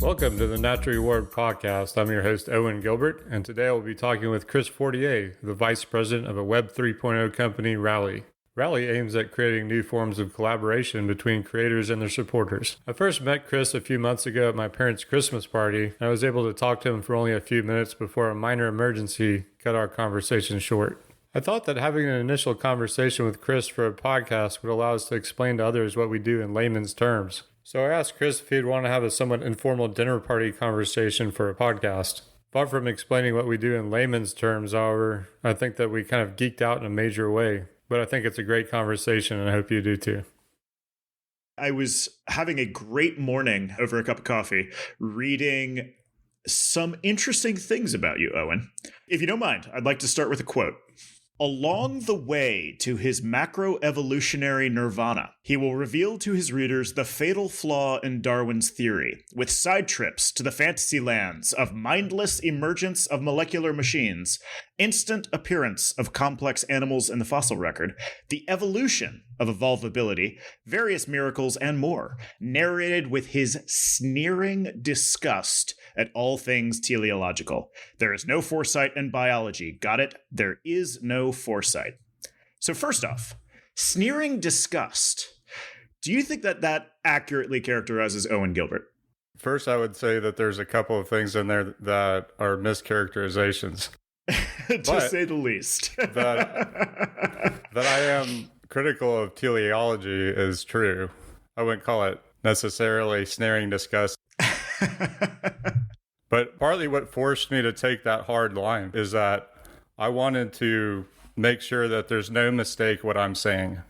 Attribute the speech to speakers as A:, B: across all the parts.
A: Welcome to the Naturally World podcast. I'm your host, Owen Gilbert, and today I will be talking with Chris Fortier, the Vice President of a Web 3.0 company, Rally. Rally aims at creating new forms of collaboration between creators and their supporters. I first met Chris a few months ago at my parents' Christmas party, and I was able to talk to him for only a few minutes before a minor emergency cut our conversation short. I thought that having an initial conversation with Chris for a podcast would allow us to explain to others what we do in layman's terms. So I asked Chris if he'd want to have a somewhat informal dinner party conversation for a podcast. Far from explaining what we do in layman's terms, however, I think that we kind of geeked out in a major way. But I think it's a great conversation, and I hope you do too.
B: I was having a great morning over a cup of coffee, reading some interesting things about you, Owen. If you don't mind, I'd like to start with a quote. Along the way to his macroevolutionary nirvana, he will reveal to his readers the fatal flaw in Darwin's theory, with side trips to the fantasy lands of mindless emergence of molecular machines, instant appearance of complex animals in the fossil record, the evolution of evolvability, various miracles, and more, narrated with his sneering disgust at all things teleological. There is no foresight in biology. Got it? There is no foresight. So first off, sneering disgust. Do you think that that accurately characterizes Owen Gilbert?
A: First, I would say that there's a couple of things in there that are mischaracterizations.
B: To say the least.
A: that I am critical of teleology is true. I wouldn't call it necessarily sneering disgust. But partly what forced me to take that hard line is that I wanted to make sure that there's no mistake what I'm saying.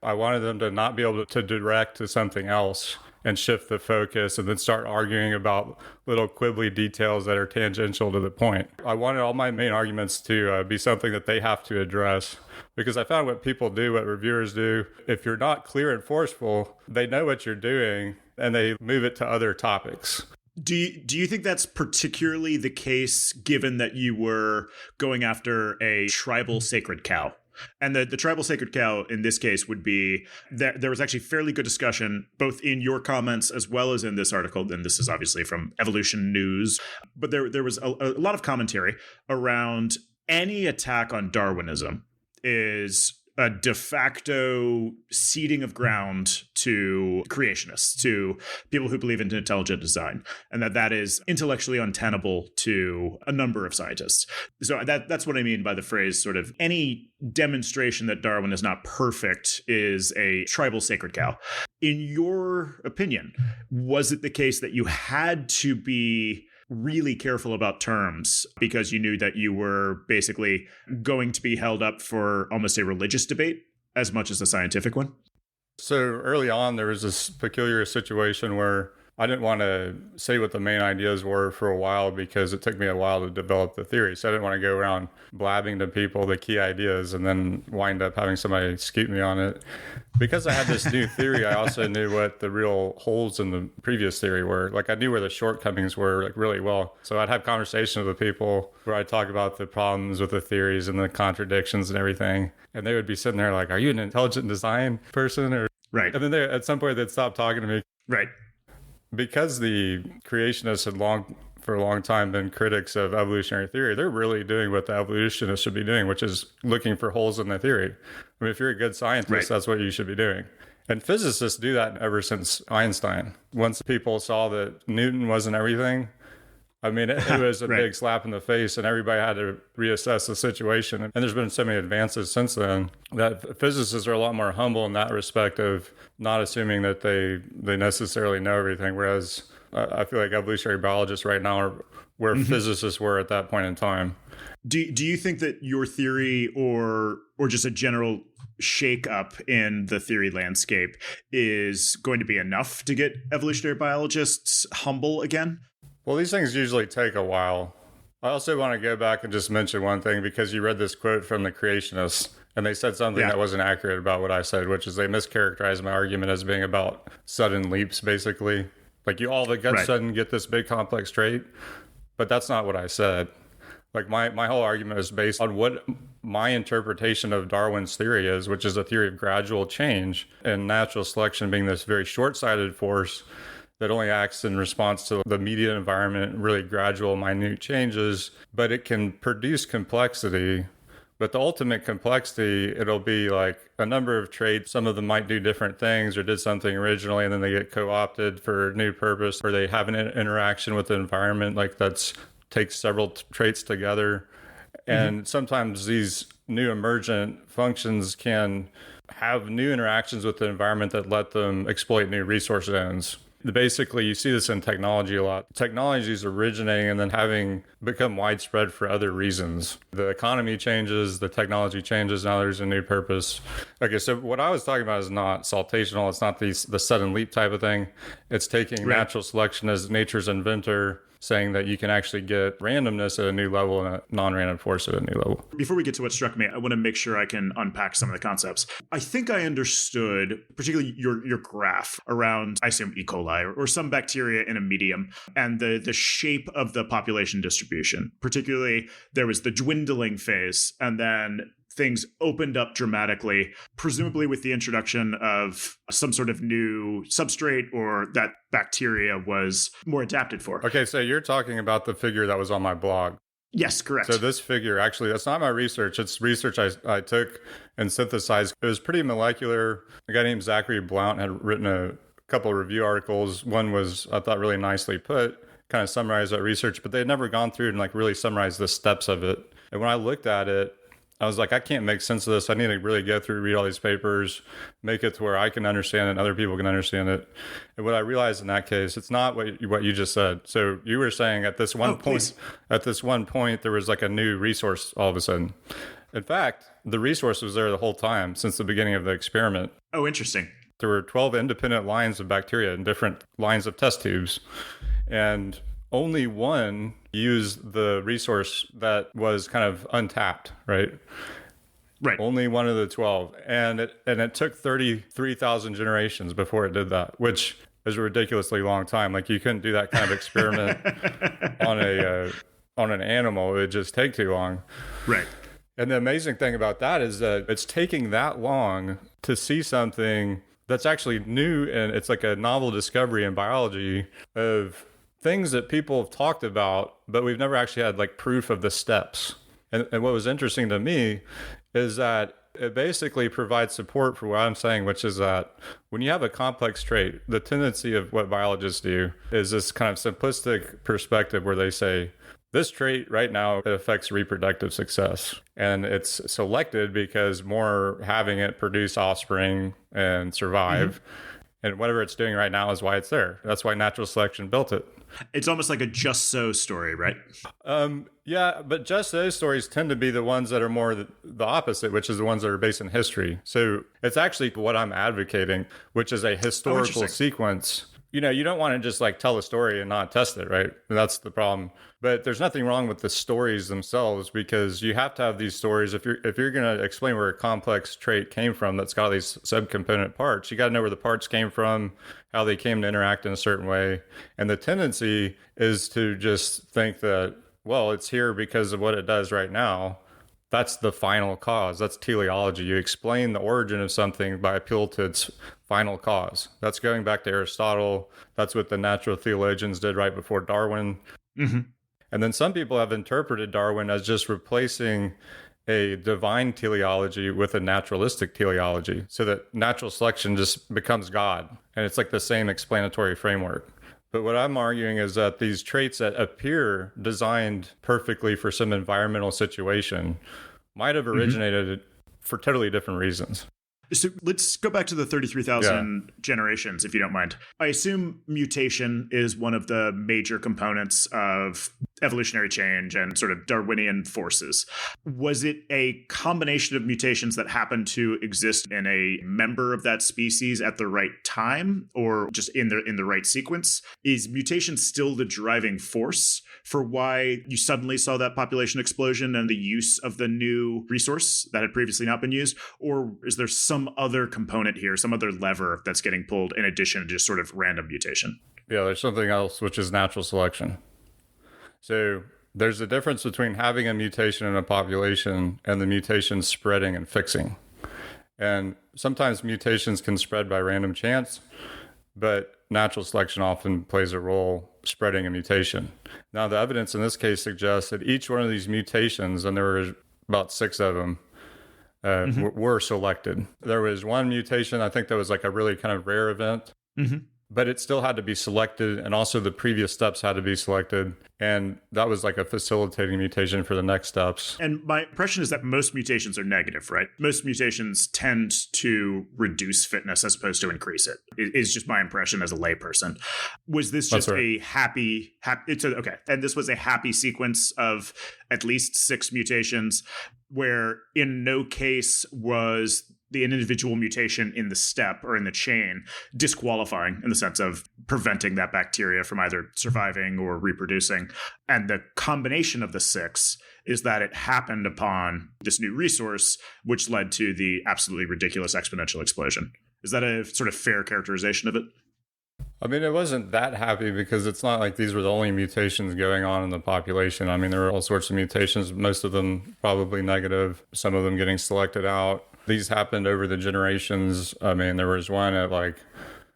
A: I wanted them to not be able to direct to something else and shift the focus and then start arguing about little quibbly details that are tangential to the point. I wanted all my main arguments to be something that they have to address, because I found what people do, what reviewers do, if you're not clear and forceful, they know what you're doing and they move it to other topics.
B: Do you think that's particularly the case given that you were going after a tribal sacred cow? And the tribal sacred cow in this case would be that there was actually fairly good discussion both in your comments as well as in this article. And this is obviously from Evolution News. But there was a lot of commentary around any attack on Darwinism is a de facto ceding of ground to creationists, to people who believe in intelligent design, and that is intellectually untenable to a number of scientists. So that's what I mean by the phrase sort of any demonstration that Darwin is not perfect is a tribal sacred cow. In your opinion, was it the case that you had to be really careful about terms because you knew that you were basically going to be held up for almost a religious debate as much as a scientific one?
A: So early on, there was this peculiar situation where I didn't want to say what the main ideas were for a while because it took me a while to develop the theory. So I didn't want to go around blabbing to people the key ideas and then wind up having somebody scoop me on it. Because I had this new theory, I also knew what the real holes in the previous theory were. Like I knew where the shortcomings were like really well. So I'd have conversations with people where I'd talk about the problems with the theories and the contradictions and everything. And they would be sitting there like, are you an intelligent design person? Or
B: right.
A: And then at some point they'd stop talking to me.
B: Right.
A: Because the creationists had for a long time been critics of evolutionary theory, they're really doing what the evolutionists should be doing, which is looking for holes in the theory. I mean, if you're a good scientist, right, that's what you should be doing. And physicists do that ever since Einstein. Once people saw that Newton wasn't everything, I mean, it was a
B: right,
A: big slap in the face, and everybody had to reassess the situation. And there's been so many advances since then that physicists are a lot more humble in that respect of not assuming that they necessarily know everything. Whereas I feel like evolutionary biologists right now are where physicists were at that point in time.
B: Do you think that your theory or just a general shake up in the theory landscape is going to be enough to get evolutionary biologists humble again?
A: Well, these things usually take a while. I also want to go back and just mention one thing, because you read this quote from the creationists, and they said something that wasn't accurate about what I said, which is they mischaracterized my argument as being about sudden leaps, basically. Like you all of a sudden get this big complex trait, but that's not what I said. Like my whole argument is based on what my interpretation of Darwin's theory is, which is a theory of gradual change and natural selection being this very short-sighted force that only acts in response to the immediate environment, really gradual, minute changes, but it can produce complexity. But the ultimate complexity, it'll be like a number of traits. Some of them might do different things or did something originally, and then they get co-opted for a new purpose, or they have an interaction with the environment like that's takes several traits together. And sometimes these new emergent functions can have new interactions with the environment that let them exploit new resource ends. Basically, you see this in technology a lot. Technology is originating and then having become widespread for other reasons. The economy changes, the technology changes, now there's a new purpose. Okay, so what I was talking about is not saltational. It's not the sudden leap type of thing. It's taking natural selection as nature's inventor, saying that you can actually get randomness at a new level and a non-random force at a new level.
B: Before we get to what struck me, I want to make sure I can unpack some of the concepts. I think I understood, particularly your graph around, I assume, E. coli or some bacteria in a medium, and the shape of the population distribution. Particularly, there was the dwindling phase, and then things opened up dramatically, presumably with the introduction of some sort of new substrate or that bacteria was more adapted for.
A: Okay, so you're talking about the figure that was on my blog.
B: Yes, correct.
A: So this figure, actually, that's not my research. It's research I took and synthesized. It was pretty molecular. A guy named Zachary Blount had written a couple of review articles. One was, I thought, really nicely put, kind of summarized that research, but they had never gone through and like really summarized the steps of it. And when I looked at it, I was like, I can't make sense of this. I need to really go through, read all these papers, make it to where I can understand it and other people can understand it. And what I realized in that case, it's not what you just said. So you were saying at this one point, there was like a new resource all of a sudden. In fact, the resource was there the whole time since the beginning of the experiment.
B: Oh, interesting.
A: There were 12 independent lines of bacteria in different lines of test tubes. And only one used the resource that was kind of untapped, right?
B: Right.
A: Only one of the 12. And it took 33,000 generations before it did that, which is a ridiculously long time. Like you couldn't do that kind of experiment on an animal. It would just take too long.
B: Right.
A: And the amazing thing about that is that it's taking that long to see something that's actually new, and it's like a novel discovery in biology of things that people have talked about, but we've never actually had like proof of the steps. And what was interesting to me is that it basically provides support for what I'm saying, which is that when you have a complex trait, the tendency of what biologists do is this kind of simplistic perspective where they say, this trait right now it affects reproductive success. And it's selected because more having it produce offspring and survive. And whatever it's doing right now is why it's there. That's why natural selection built it.
B: It's almost like a just so story, right?
A: Yeah, but just those stories tend to be the ones that are more the opposite, which is the ones that are based in history. So it's actually what I'm advocating, which is a historical sequence. You know, you don't want to just like tell a story and not test it, right? That's the problem. But there's nothing wrong with the stories themselves, because you have to have these stories. If you're going to explain where a complex trait came from that's got all these subcomponent parts, you got to know where the parts came from, how they came to interact in a certain way. And the tendency is to just think that, well, it's here because of what it does right now. That's the final cause. That's teleology. You explain the origin of something by appeal to its final cause. That's going back to Aristotle. That's what the natural theologians did right before Darwin. And then some people have interpreted Darwin as just replacing a divine teleology with a naturalistic teleology, so that natural selection just becomes God. And it's like the same explanatory framework. But what I'm arguing is that these traits that appear designed perfectly for some environmental situation might have originated for totally different reasons.
B: So let's go back to the 33,000 generations, if you don't mind. I assume mutation is one of the major components of evolutionary change and sort of Darwinian forces. Was it a combination of mutations that happened to exist in a member of that species at the right time, or just in the right sequence? Is mutation still the driving force for why you suddenly saw that population explosion and the use of the new resource that had previously not been used? Or is there some other component here, some other lever that's getting pulled in addition to just sort of random mutation?
A: Yeah, there's something else, which is natural selection. So there's a difference between having a mutation in a population and the mutation spreading and fixing. And sometimes mutations can spread by random chance, but natural selection often plays a role spreading a mutation. Now, the evidence in this case suggests that each one of these mutations, and there were about 6 of them, were selected. There was one mutation, I think that was like a really kind of rare event, but it still had to be selected, and also the previous steps had to be selected, and that was like a facilitating mutation for the next steps.
B: And my impression is that most mutations are negative, right? Most mutations tend to reduce fitness as opposed to increase it. Is just my impression as a layperson. Was this just a happy okay, and this was a happy sequence of at least 6 mutations where in no case was the individual mutation in the step or in the chain disqualifying in the sense of preventing that bacteria from either surviving or reproducing. And the combination of the 6 is that it happened upon this new resource, which led to the absolutely ridiculous exponential explosion. Is that a sort of fair characterization of it?
A: I mean, it wasn't that happy because it's not like these were the only mutations going on in the population. I mean, there were all sorts of mutations, most of them probably negative, some of them getting selected out. These happened over the generations. I mean, there was one at like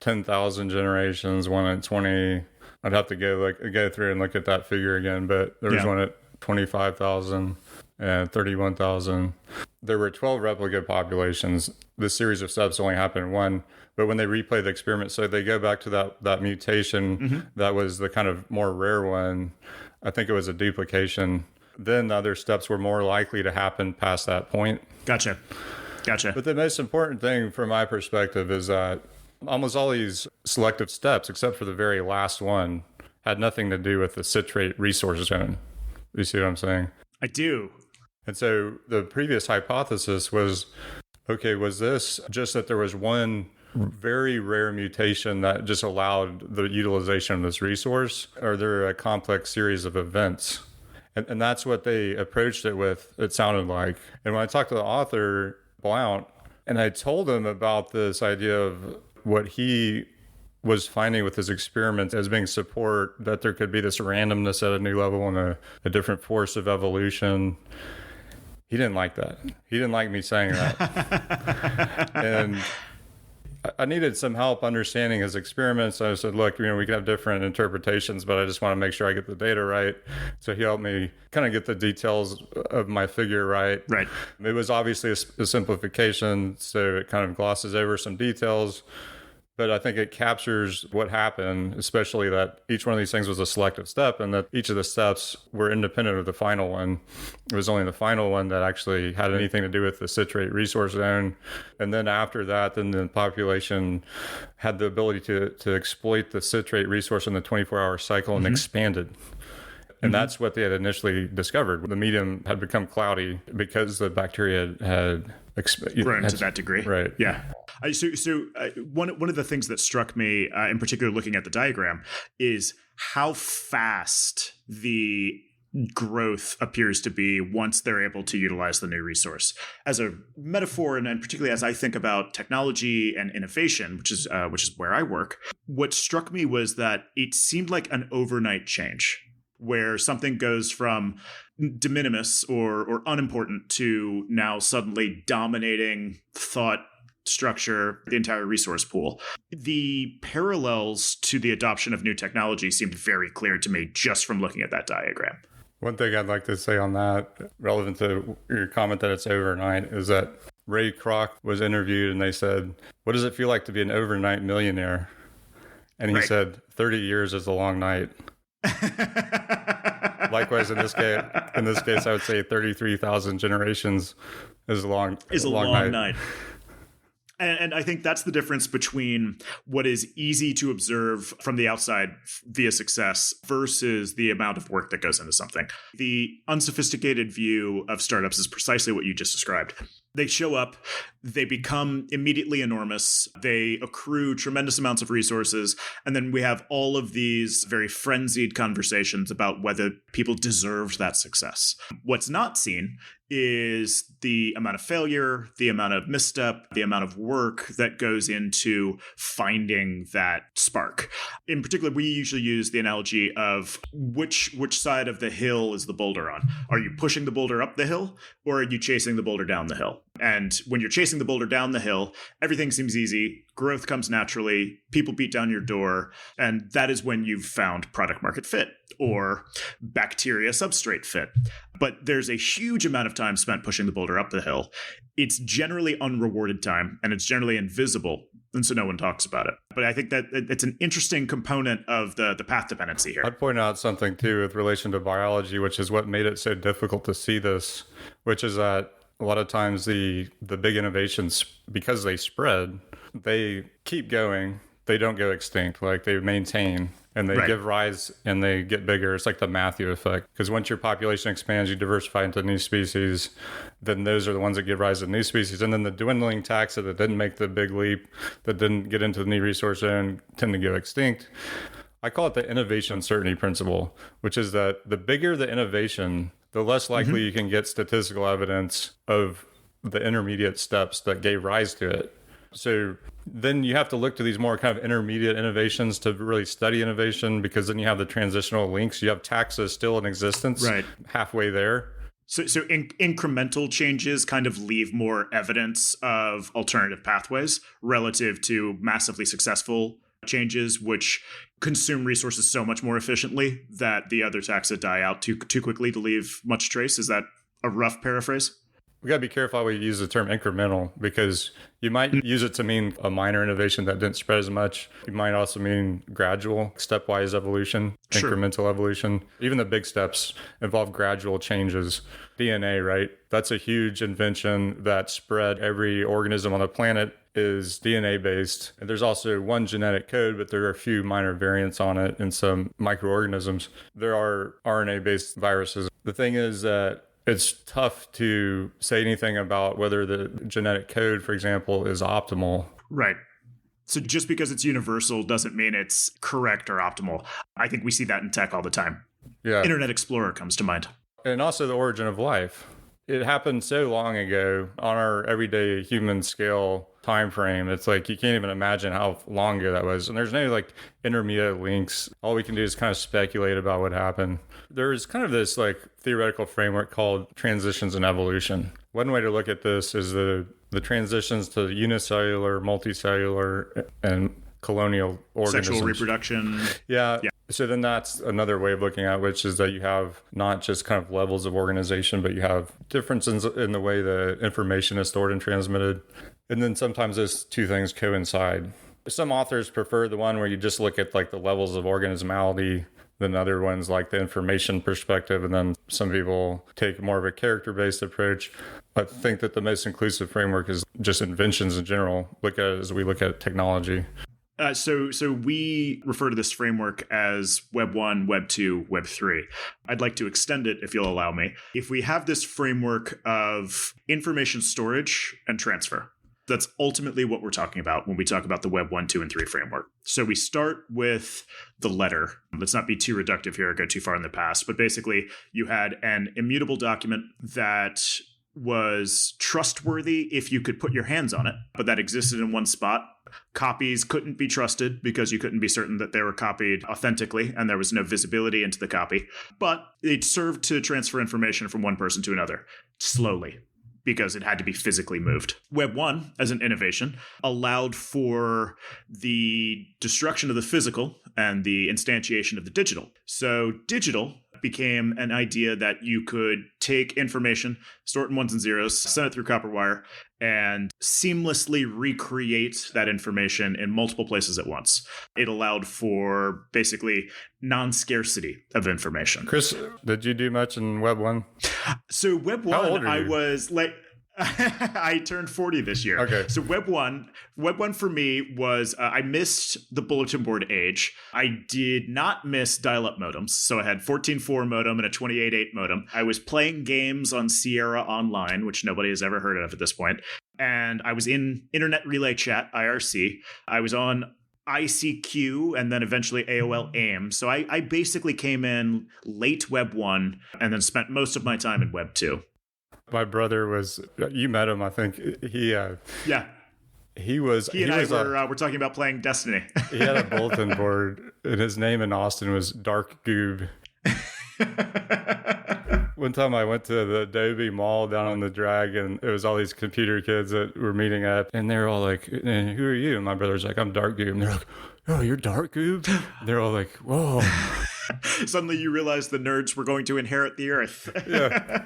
A: 10,000 generations, one at 20. I'd have to go through and look at that figure again, but there was one at 25,000 and 31,000. There were 12 replicate populations. This series of steps only happened in one, but when they replay the experiment, so they go back to that mutation that was the kind of more rare one. I think it was a duplication. Then the other steps were more likely to happen past that point.
B: Gotcha.
A: But the most important thing from my perspective is that almost all these selective steps, except for the very last one, had nothing to do with the citrate resource zone. You see what I'm saying?
B: I do.
A: And so the previous hypothesis was, okay, was this just that there was one very rare mutation that just allowed the utilization of this resource? Or are there a complex series of events? And that's what they approached it with, it sounded like. And when I talked to the author, Blount, and I told him about this idea of what he was finding with his experiments as being support that there could be this randomness at a new level and a different force of evolution. He didn't like that. He didn't like me saying that. And I needed some help understanding his experiments. I said, look, we can have different interpretations, but I just want to make sure I get the data right. So he helped me kind of get the details of my figure right.
B: Right.
A: It was obviously a simplification, so it kind of glosses over some details. But I think it captures what happened, especially that each one of these things was a selective step and that each of the steps were independent of the final one. It was only the final one that actually had anything to do with the citrate resource zone. And then after that, then the population had the ability to exploit the citrate resource in the 24-hour cycle and expanded. And that's what they had initially discovered. The medium had become cloudy because the bacteria had
B: grown to that degree.
A: Right.
B: Yeah. One of the things that struck me, in particular looking at the diagram, is how fast the growth appears to be once they're able to utilize the new resource. As a metaphor, and particularly as I think about technology and innovation, which is where I work, what struck me was that it seemed like an overnight change, where something goes from de minimis or unimportant to now suddenly dominating thought structure, the entire resource pool. The parallels to the adoption of new technology seemed very clear to me just from looking at that diagram.
A: One thing I'd like to say on that, relevant to your comment that it's overnight, is that Ray Kroc was interviewed and they said, what does it feel like to be an overnight millionaire? And he said, 30 years is a long night. Likewise, in this case, I would say 33,000 generations is a long night.
B: And I think that's the difference between what is easy to observe from the outside via success versus the amount of work that goes into something. The unsophisticated view of startups is precisely what you just described. They show up, they become immediately enormous, they accrue tremendous amounts of resources, and then we have all of these very frenzied conversations about whether people deserved that success. What's not seen is the amount of failure, the amount of misstep, the amount of work that goes into finding that spark. In particular, we usually use the analogy of which side of the hill is the boulder on. Are you pushing the boulder up the hill or are you chasing the boulder down the hill? And when you're chasing the boulder down the hill, everything seems easy. Growth comes naturally. People beat down your door. And that is when you've found product market fit or bacteria substrate fit. But there's a huge amount of time spent pushing the boulder up the hill. It's generally unrewarded time, and it's generally invisible, and so no one talks about it. But I think that it's an interesting component of the path dependency here.
A: I'd point out something, too, with relation to biology, which is what made it so difficult to see this, which is that a lot of times the big innovations, because they spread, they keep going. They don't go extinct. Like, they maintain. And they give rise and they get bigger. It's like the Matthew effect. Because once your population expands, you diversify into new species. Then those are the ones that give rise to new species. And then the dwindling taxa that didn't make the big leap, that didn't get into the new resource zone, tend to go extinct. I call it the innovation uncertainty principle, which is that the bigger the innovation, the less likely you can get statistical evidence of the intermediate steps that gave rise to it. So then you have to look to these more kind of intermediate innovations to really study innovation, because then you have the transitional links. You have taxa still in existence, halfway there.
B: So incremental changes kind of leave more evidence of alternative pathways relative to massively successful changes, which consume resources so much more efficiently that the other taxa die out too quickly to leave much trace. Is that a rough paraphrase?
A: We got to be careful how we use the term incremental, because you might use it to mean a minor innovation that didn't spread as much. You might also mean gradual, stepwise evolution, incremental evolution. Even the big steps involve gradual changes. DNA, right? That's a huge invention that spread. Every organism on the planet is DNA based. And there's also one genetic code, but there are a few minor variants on it in some microorganisms. There are RNA based viruses. The thing is that it's tough to say anything about whether the genetic code, for example, is optimal.
B: Right. So just because it's universal doesn't mean it's correct or optimal. I think we see that in tech all the time.
A: Yeah.
B: Internet Explorer comes to mind.
A: And also the origin of life. It happened so long ago on our everyday human scale time frame. It's like you can't even imagine how long ago that was. And there's no like intermediate links. All we can do is kind of speculate about what happened. There's kind of this like theoretical framework called transitions in evolution. One way to look at this is the transitions to unicellular, multicellular, and colonial organisms.
B: Sexual reproduction.
A: Yeah. So then that's another way of looking at it, which is that you have not just kind of levels of organization, but you have differences in the way the information is stored and transmitted. And then sometimes those two things coincide. Some authors prefer the one where you just look at like the levels of organismality, than other ones like the information perspective. And then some people take more of a character-based approach. I think that the most inclusive framework is just inventions in general. Look at it as we look at technology.
B: So we refer to this framework as Web 1, Web 2, Web 3. I'd like to extend it, if you'll allow me. If we have this framework of information storage and transfer, that's ultimately what we're talking about when we talk about the Web 1, 2, and 3 framework. So we start with the letter. Let's not be too reductive here or go too far in the past, but basically you had an immutable document that was trustworthy if you could put your hands on it, but that existed in one spot. Copies couldn't be trusted because you couldn't be certain that they were copied authentically and there was no visibility into the copy. But it served to transfer information from one person to another slowly because it had to be physically moved. Web 1, as an innovation, allowed for the destruction of the physical and the instantiation of the digital. So digital became an idea that you could take information, store it in ones and zeros, send it through copper wire, and seamlessly recreate that information in multiple places at once. It allowed for basically non-scarcity of information.
A: Chris, did you do much in Web 1?
B: So Web 1, I was like... I turned 40 this year.
A: Okay.
B: So Web 1 for me was, I missed the bulletin board age. I did not miss dial-up modems. So I had 14.4 modem and a 28.8 modem. I was playing games on Sierra Online, which nobody has ever heard of at this point. And I was in Internet Relay Chat, IRC. I was on ICQ and then eventually AOL AIM. So I basically came in late Web 1 and then spent most of my time in Web 2.
A: My brother was, you met him, I think. He and I
B: were talking about playing Destiny.
A: He had a bulletin board, and his name in Austin was Dark Goob. One time I went to the Adobe Mall down on the Drag, and it was all these computer kids that were meeting up, and they're all like, and who are you? And my brother's like, I'm Dark Goob. And they're like, oh, you're Dark Goob? They're all like, whoa.
B: Suddenly you realize the nerds were going to inherit the earth.
A: Yeah.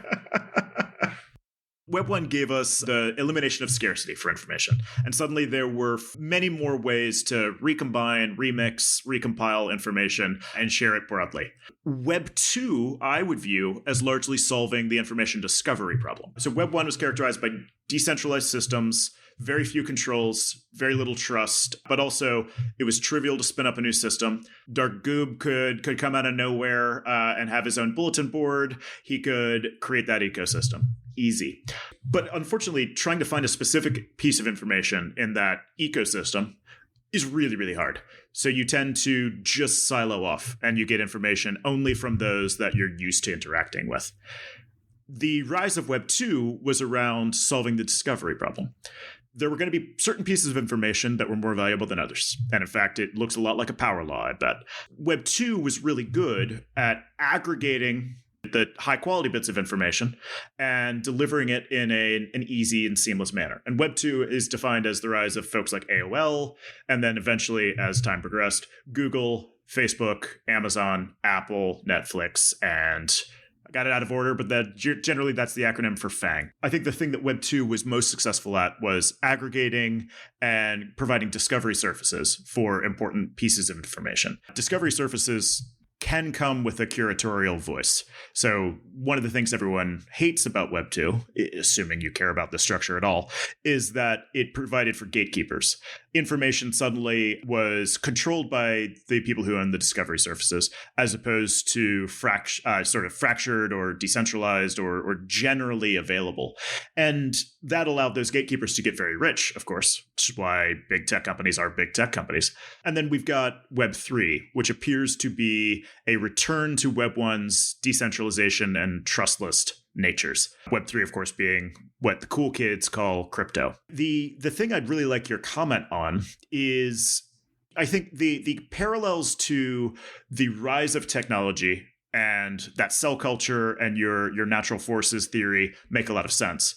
B: Web 1 gave us the elimination of scarcity for information. And suddenly there were many more ways to recombine, remix, recompile information, and share it broadly. Web 2, I would view as largely solving the information discovery problem. So Web 1 was characterized by decentralized systems, very few controls, very little trust, but also it was trivial to spin up a new system. Dark Goob could come out of nowhere and have his own bulletin board. He could create that ecosystem. Easy. But unfortunately, trying to find a specific piece of information in that ecosystem is really, really hard. So you tend to just silo off and you get information only from those that you're used to interacting with. The rise of Web 2 was around solving the discovery problem. There were going to be certain pieces of information that were more valuable than others. And in fact, it looks a lot like a power law, I bet. Web 2 was really good at aggregating the high quality bits of information and delivering it in an easy and seamless manner. And Web 2 is defined as the rise of folks like AOL, and then eventually, as time progressed, Google, Facebook, Amazon, Apple, Netflix, and I got it out of order, but generally that's the acronym for FANG. I think the thing that Web 2 was most successful at was aggregating and providing discovery surfaces for important pieces of information. Discovery surfaces can come with a curatorial voice. So one of the things everyone hates about Web 2, assuming you care about the structure at all, is that it provided for gatekeepers. Information suddenly was controlled by the people who own the discovery surfaces, as opposed to sort of fractured or decentralized or generally available. And that allowed those gatekeepers to get very rich, of course, which is why big tech companies are big tech companies. And then we've got Web 3, which appears to be a return to Web 1's decentralization and trustless natures. Web 3, of course, being what the cool kids call crypto. The thing I'd really like your comment on is, I think the parallels to the rise of technology and that cell culture and your natural forces theory make a lot of sense.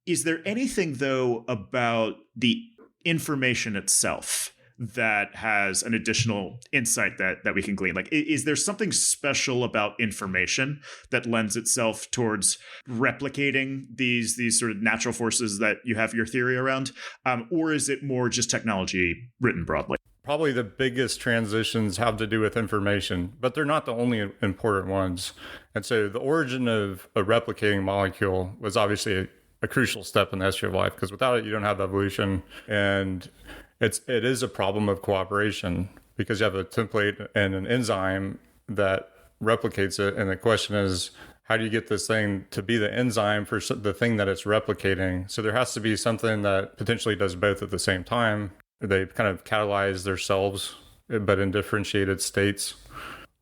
B: Is there anything, though, about the information itself that has an additional insight that we can glean? Like, is there something special about information that lends itself towards replicating these sort of natural forces that you have your theory around? Or is it more just technology written broadly?
A: Probably the biggest transitions have to do with information, but they're not the only important ones. And so the origin of a replicating molecule was obviously a crucial step in the history of life, because without it, you don't have evolution. And it is a problem of cooperation, because you have a template and an enzyme that replicates it. And the question is, how do you get this thing to be the enzyme for the thing that it's replicating? So there has to be something that potentially does both at the same time. They kind of catalyze themselves, but in differentiated states.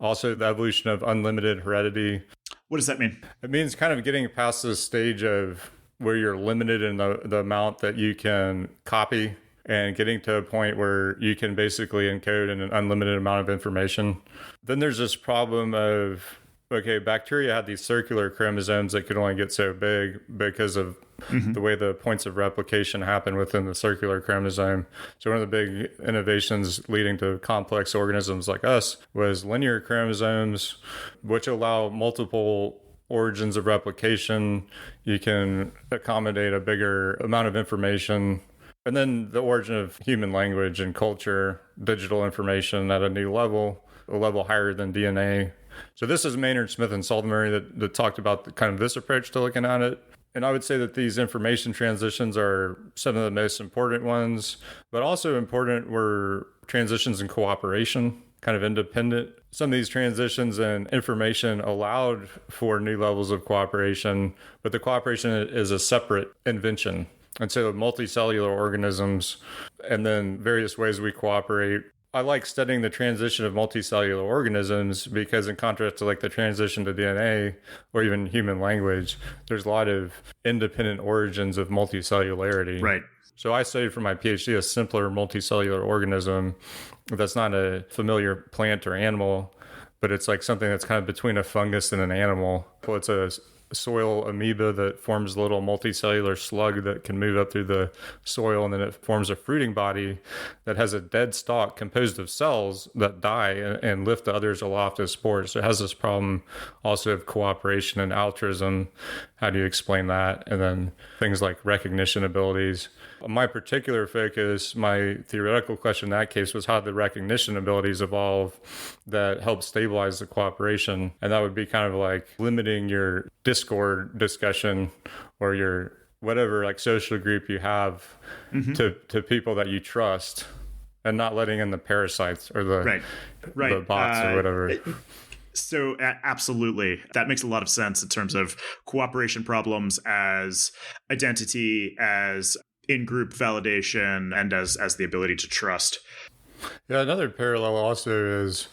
A: Also, the evolution of unlimited heredity.
B: What does that mean?
A: It means kind of getting past this stage of where you're limited in the amount that you can copy, and getting to a point where you can basically encode in an unlimited amount of information. Then there's this problem of, okay, bacteria had these circular chromosomes that could only get so big because of the way the points of replication happen within the circular chromosome. So one of the big innovations leading to complex organisms like us was linear chromosomes, which allow multiple origins of replication. You can accommodate a bigger amount of information. And then the origin of human language and culture, digital information at a new level, a level higher than DNA. So this is Maynard Smith and Salisbury that talked about kind of this approach to looking at it. And I would say that these information transitions are some of the most important ones, but also important were transitions in cooperation, kind of independent. Some of these transitions in information allowed for new levels of cooperation, but the cooperation is a separate invention. And so multicellular organisms, and then various ways we cooperate. I like studying the transition of multicellular organisms because, in contrast to like the transition to DNA or even human language, there's a lot of independent origins of multicellularity.
B: Right.
A: So I studied for my PhD a simpler multicellular organism that's not a familiar plant or animal, but it's like something that's kind of between a fungus and an animal. Well, it's a soil amoeba that forms a little multicellular slug that can move up through the soil, and then it forms a fruiting body that has a dead stalk composed of cells that die and lift the others aloft as spores. So it has this problem also of cooperation and altruism. How do you explain that? And then things like recognition abilities. My particular focus, my theoretical question in that case, was how the recognition abilities evolve that help stabilize the cooperation. And that would be kind of like limiting your Discord discussion or your whatever like social group you have to people that you trust, and not letting in the parasites or the bots or whatever.
B: So absolutely, that makes a lot of sense in terms of cooperation problems as identity, as in-group validation, and as the ability to trust.
A: Yeah, another parallel also is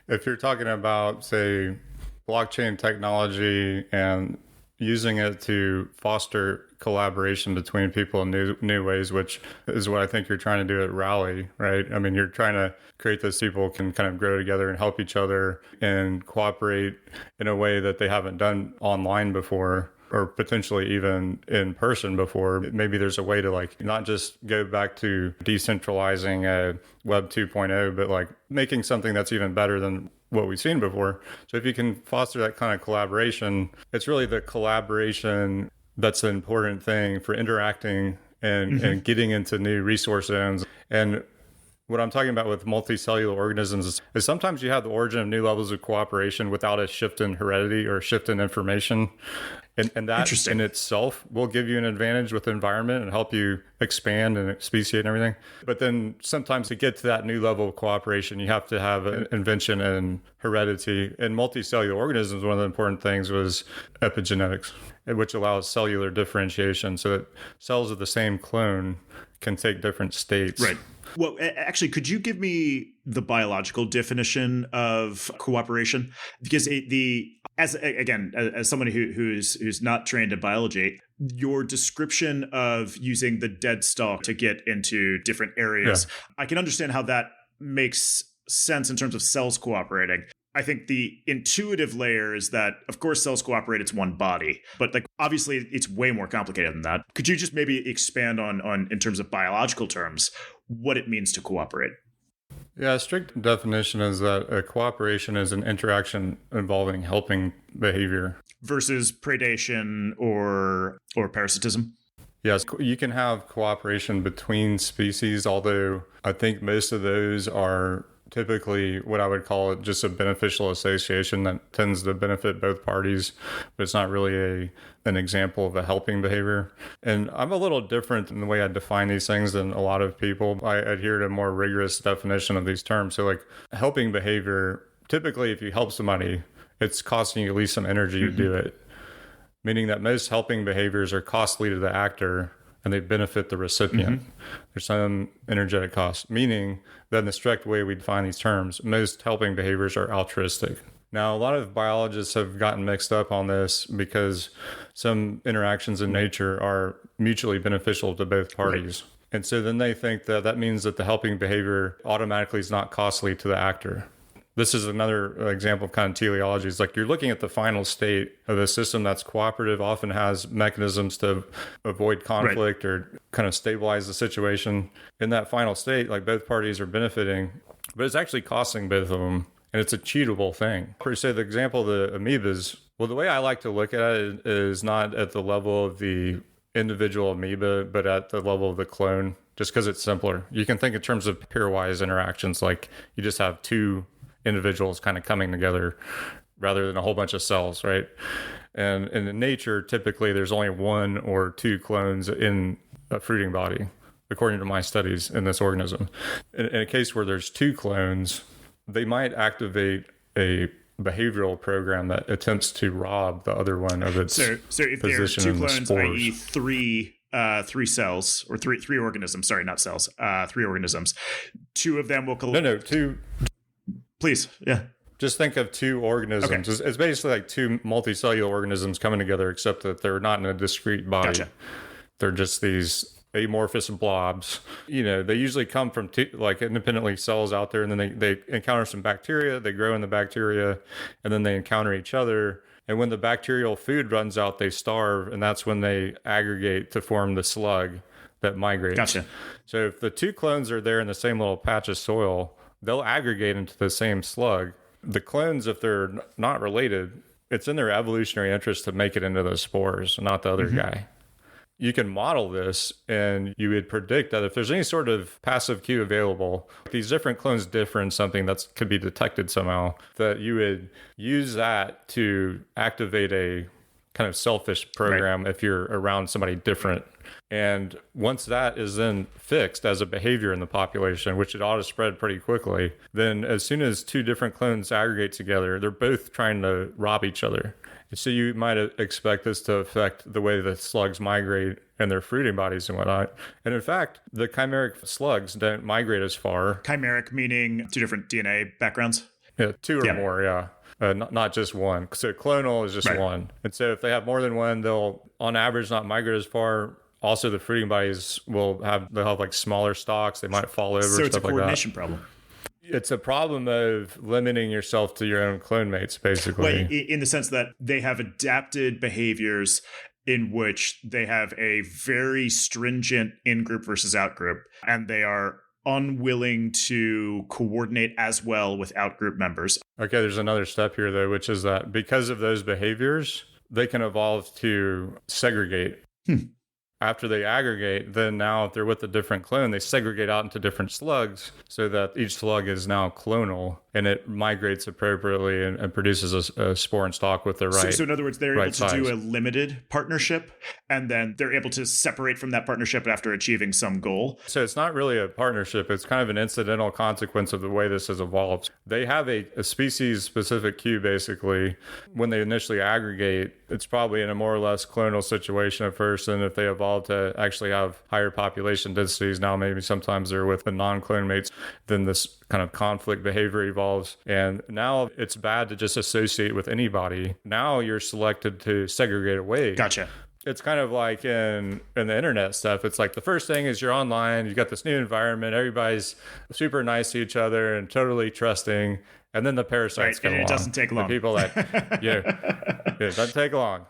A: if you're talking about, say, blockchain technology and using it to foster collaboration between people in new ways, which is what I think you're trying to do at Rally, right? I mean, you're trying to create this people can kind of grow together and help each other and cooperate in a way that they haven't done online before, or potentially even in person before. Maybe there's a way to like not just go back to decentralizing Web 2.0, but like making something that's even better than what we've seen before. So if you can foster that kind of collaboration, it's really the collaboration that's the important thing for interacting and getting into new resource zones. And what I'm talking about with multicellular organisms is sometimes you have the origin of new levels of cooperation without a shift in heredity or a shift in information. And that in itself will give you an advantage with the environment and help you expand and speciate and everything. But then sometimes to get to that new level of cooperation, you have to have an invention and heredity. In multicellular organisms, one of the important things was epigenetics, which allows cellular differentiation so that cells of the same clone can take different states.
B: Right. Well, actually, could you give me the biological definition of cooperation? Because as someone who's not trained in biology, your description of using the dead stalk to get into different areas, I can understand how that makes sense in terms of cells cooperating. I think the intuitive layer is that, of course, cells cooperate. It's one body, but like obviously, it's way more complicated than that. Could you just maybe expand on in terms of biological terms what it means to cooperate?
A: Yeah, a strict definition is that a cooperation is an interaction involving helping behavior
B: versus predation or parasitism.
A: Yes, you can have cooperation between species, although I think most of those are typically what I would call it just a beneficial association that tends to benefit both parties, but it's not really an example of a helping behavior. And I'm a little different in the way I define these things than a lot of people. I adhere to a more rigorous definition of these terms. So like helping behavior, typically if you help somebody, it's costing you at least some energy to do it, meaning that most helping behaviors are costly to the actor and they benefit the recipient. There's some energetic cost, meaning that in the strict way we define these terms, most helping behaviors are altruistic. Now, a lot of biologists have gotten mixed up on this because some interactions in nature are mutually beneficial to both parties. Right. And so then they think that that means that the helping behavior automatically is not costly to the actor. This is another example of kind of teleology. It's like you're looking at the final state of a system that's cooperative, often has mechanisms to avoid conflict or kind of stabilize the situation. In that final state, like both parties are benefiting, but it's actually costing both of them. And it's a cheatable thing. Per se, the example of the amoebas, well, the way I like to look at it is not at the level of the individual amoeba, but at the level of the clone, just because it's simpler. You can think in terms of pairwise interactions, like you just have two individuals kind of coming together rather than a whole bunch of cells, right? And in nature, typically there's only one or two clones in a fruiting body, according to my studies in this organism. In a case where there's two clones, they might activate a behavioral program that attempts to rob the other one of its
B: so if there are two clones, i.e. three cells or three organisms, sorry, not cells, three organisms, two of them will
A: two.
B: Please, yeah.
A: Just think of two organisms. Okay. It's basically like two multicellular organisms coming together, except that they're not in a discrete body. Gotcha. They're just these amorphous blobs. They usually come from independently cells out there, and then they encounter some bacteria, they grow in the bacteria, and then they encounter each other. And when the bacterial food runs out, they starve, and that's when they aggregate to form the slug that migrates.
B: Gotcha.
A: So if the two clones are there in the same little patch of soil, they'll aggregate into the same slug. The clones, if they're not related, it's in their evolutionary interest to make it into the spores, not the other guy. You can model this, and you would predict that if there's any sort of passive cue available, these different clones differ in something that could be detected somehow, that you would use that to activate a kind of selfish program if you're around somebody different. And once that is then fixed as a behavior in the population, which it ought to spread pretty quickly, then as soon as two different clones aggregate together, they're both trying to rob each other. So you might expect this to affect the way the slugs migrate and their fruiting bodies and whatnot. And in fact, the chimeric slugs don't migrate as far.
B: Chimeric meaning two different DNA backgrounds?
A: Yeah, two or more, yeah. Not just one. So clonal is just one. And so if they have more than one, they'll, on average, not migrate as far. Also, the fruiting bodies they'll have like smaller stalks. They might fall over.
B: So it's
A: stuff
B: a coordination problem.
A: It's a problem of limiting yourself to your own clone mates, basically.
B: In the sense that they have adapted behaviors in which they have a very stringent in-group versus out-group, and they are unwilling to coordinate as well with out-group members.
A: Okay, there's another step here, though, which is that because of those behaviors, they can evolve to segregate. After they aggregate, then now if they're with a different clone, they segregate out into different slugs so that each slug is now clonal and it migrates appropriately and produces a spore and stalk with the right.
B: So in other words, they're able to
A: size.
B: do a limited partnership, and then they're able to separate from that partnership after achieving some goal.
A: So it's not really a partnership. It's kind of an incidental consequence of the way this has evolved. They have a species-specific cue, basically. When they initially aggregate, it's probably in a more or less clonal situation at first, and if they evolve to actually have higher population densities, now maybe sometimes they're with the non-clone mates, then this kind of conflict behavior evolves. And now it's bad to just associate with anybody. Now you're selected to segregate away.
B: Gotcha.
A: It's kind of like in the internet stuff. It's like the first thing is you're online, you've got this new environment, everybody's super nice to each other and totally trusting. And then the parasites come along.
B: It doesn't take long.
A: The people that, it doesn't take long.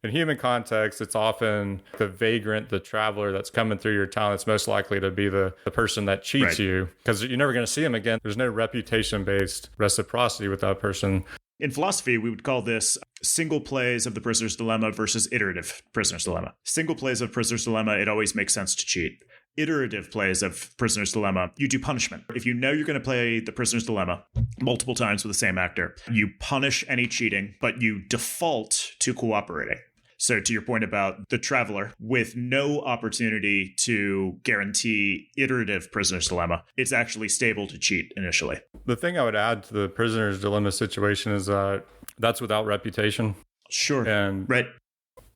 A: In human context, it's often the vagrant, the traveler that's coming through your town that's most likely to be the person that cheats you, because you're never going to see them again. There's no reputation-based reciprocity with that person.
B: In philosophy, we would call this single plays of the prisoner's dilemma versus iterative prisoner's dilemma. Single plays of prisoner's dilemma, it always makes sense to cheat. Iterative plays of prisoner's dilemma, you do punishment. If you know you're going to play the prisoner's dilemma multiple times with the same actor, you punish any cheating, but you default to cooperating. So to your point about the traveler, with no opportunity to guarantee iterative prisoner's dilemma, it's actually stable to cheat initially.
A: The thing I would add to the prisoner's dilemma situation is that that's without reputation.
B: Sure.
A: And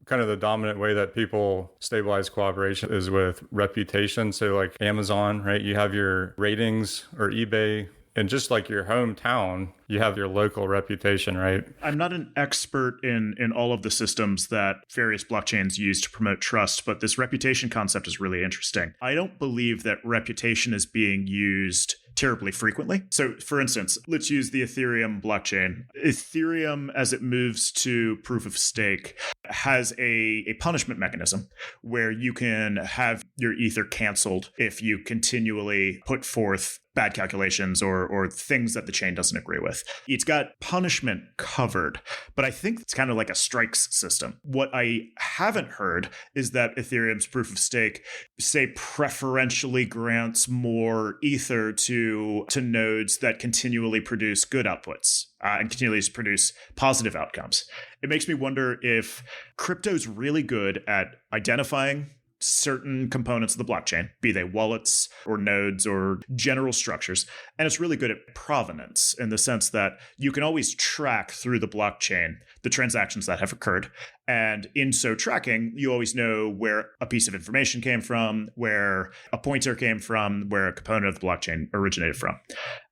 A: kind of the dominant way that people stabilize cooperation is with reputation. So like Amazon, right? You have your ratings, or eBay. And just like your hometown, you have your local reputation, right?
B: I'm not an expert in all of the systems that various blockchains use to promote trust, but this reputation concept is really interesting. I don't believe that reputation is being used terribly frequently. So for instance, let's use the Ethereum blockchain. Ethereum, as it moves to proof of stake, has a punishment mechanism where you can have your Ether canceled if you continually put forth bad calculations or things that the chain doesn't agree with. It's got punishment covered, but I think it's kind of like a strikes system. What I haven't heard is that Ethereum's proof of stake, say, preferentially grants more Ether to nodes that continually produce good outputs and continually produce positive outcomes. It makes me wonder if crypto's really good at identifying certain components of the blockchain, be they wallets or nodes or general structures. And it's really good at provenance in the sense that you can always track through the blockchain the transactions that have occurred. And in so tracking, you always know where a piece of information came from, where a pointer came from, where a component of the blockchain originated from.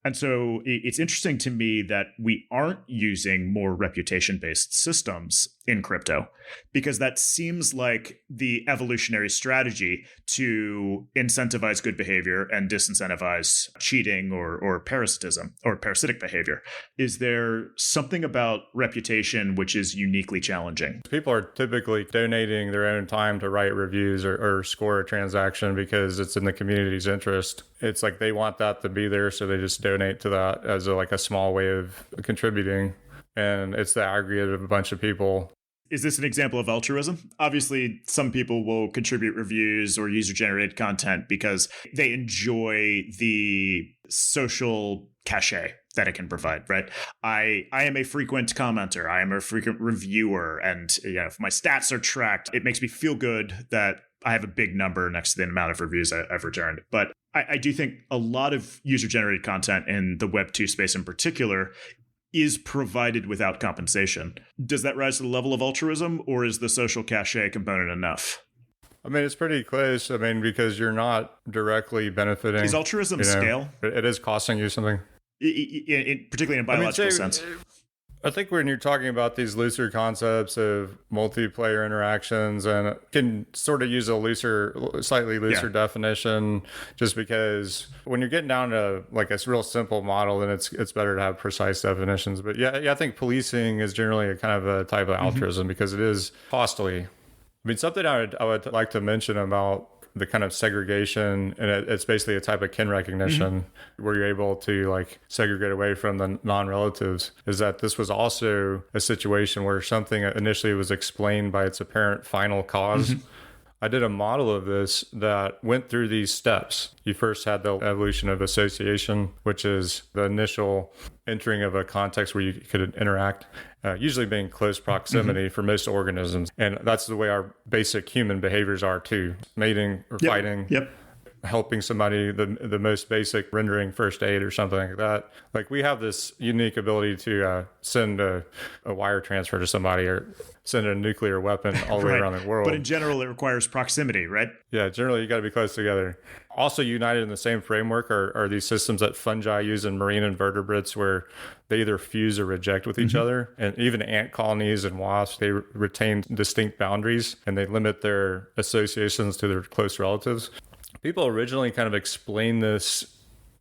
B: And so it's interesting to me that we aren't using more reputation-based systems in crypto, because that seems like the evolutionary strategy to incentivize good behavior and disincentivize cheating or parasitism or parasitic behavior. Is there something about reputation which is uniquely challenging?
A: People are typically donating their own time to write reviews or score a transaction because it's in the community's interest. It's like they want that to be there, so they just donate to that as a small way of contributing. And it's the aggregate of a bunch of people.
B: Is this an example of altruism? Obviously, some people will contribute reviews or user-generated content because they enjoy the social cachet that it can provide, right? I am a frequent commenter. I am a frequent reviewer. And if my stats are tracked, it makes me feel good that I have a big number next to the amount of reviews I've returned. But I do think a lot of user-generated content in the Web 2 space in particular is provided without compensation. Does that rise to the level of altruism, or is the social cachet component enough?
A: I mean, it's pretty close. I mean, because you're not directly benefiting.
B: Is altruism scale?
A: It is costing you something.
B: Particularly in a biological sense.
A: I think when you're talking about these looser concepts of multiplayer interactions, and can sort of use a slightly looser definition, just because when you're getting down to like a real simple model, then it's better to have precise definitions. But yeah, I think policing is generally a kind of a type of altruism because it is costly. I mean, something I would like to mention about the kind of segregation, and it's basically a type of kin recognition where you're able to like segregate away from the non-relatives, is that this was also a situation where something initially was explained by its apparent final cause. I did a model of this that went through these steps. You first had the evolution of association, which is the initial entering of a context where you could interact, usually being close proximity for most organisms. And that's the way our basic human behaviors are too. Mating or fighting. Helping somebody, the most basic, rendering first aid or something like that. Like we have this unique ability to send a wire transfer to somebody or send a nuclear weapon all the way around the world.
B: But in general, it requires proximity, right?
A: Yeah, generally you got to be close together. Also united in the same framework are these systems that fungi use in marine invertebrates where they either fuse or reject with each other. And even ant colonies and wasps, they retain distinct boundaries and they limit their associations to their close relatives. People originally kind of explained this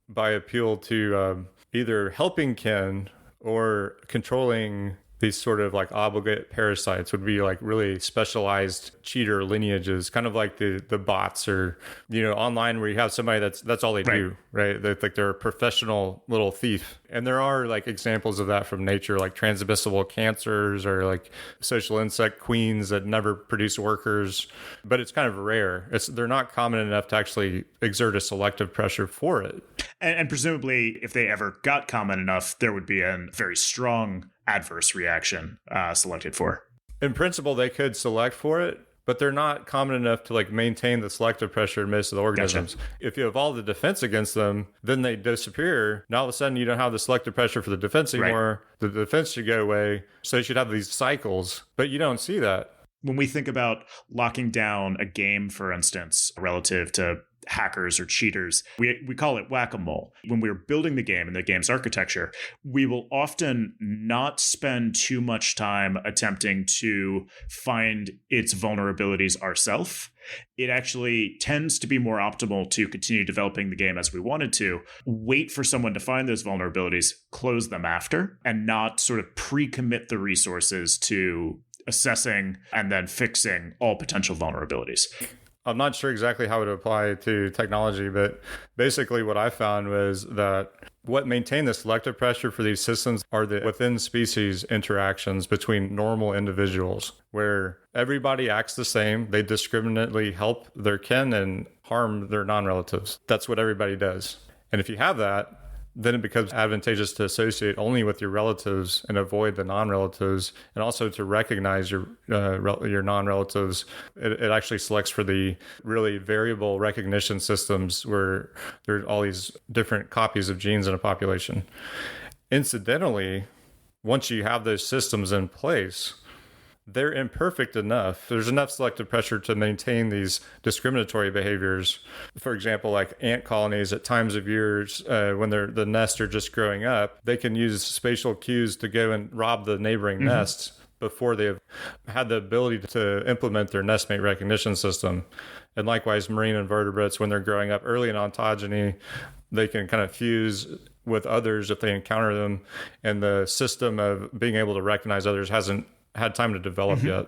A: by appeal to either helping kin or controlling these sort of like obligate parasites would be like really specialized cheater lineages, kind of like the bots or, online where you have somebody that's all they do, right? They're a professional little thief. And there are like examples of that from nature, like transmissible cancers or like social insect queens that never produce workers, but it's kind of rare. They're not common enough to actually exert a selective pressure for it.
B: And presumably, if they ever got common enough, there would be a very strong adverse reaction selected for.
A: In principle, they could select for it, but they're not common enough to like maintain the selective pressure in most of the organisms. Gotcha. If you evolve the defense against them, then they disappear. Now all of a sudden you don't have the selective pressure for the defense anymore. Right. The defense should go away. So you should have these cycles, but you don't see that.
B: When we think about locking down a game, for instance, relative to hackers or cheaters, we call it whack-a-mole. When we're building the game and the game's architecture, we will often not spend too much time attempting to find its vulnerabilities ourselves. It actually tends to be more optimal to continue developing the game as we wanted to, wait for someone to find those vulnerabilities, close them after, and not sort of pre-commit the resources to assessing and then fixing all potential vulnerabilities.
A: I'm not sure exactly how it would apply to technology, but basically what I found was that what maintained the selective pressure for these systems are the within species interactions between normal individuals, where everybody acts the same. They discriminately help their kin and harm their non-relatives. That's what everybody does. And if you have that, then it becomes advantageous to associate only with your relatives and avoid the non-relatives, and also to recognize your non-relatives. It actually selects for the really variable recognition systems where there are all these different copies of genes in a population. Incidentally, once you have those systems in place, they're imperfect enough. There's enough selective pressure to maintain these discriminatory behaviors. For example, like ant colonies at times of years when the nests are just growing up, they can use spatial cues to go and rob the neighboring nests before they've had the ability to implement their nestmate recognition system. And likewise, marine invertebrates, when they're growing up early in ontogeny, they can kind of fuse with others if they encounter them. And the system of being able to recognize others hasn't had time to develop yet.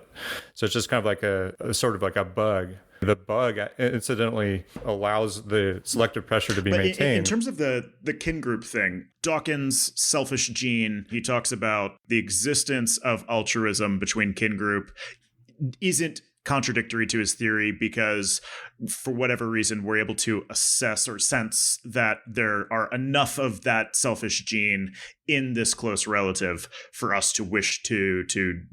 A: So it's just kind of like a sort of like a bug. The bug incidentally allows the selective pressure to be maintained.
B: In terms of the kin group thing, Dawkins' selfish gene, he talks about the existence of altruism between kin group isn't contradictory to his theory because for whatever reason we're able to assess or sense that there are enough of that selfish gene in this close relative for us to wish to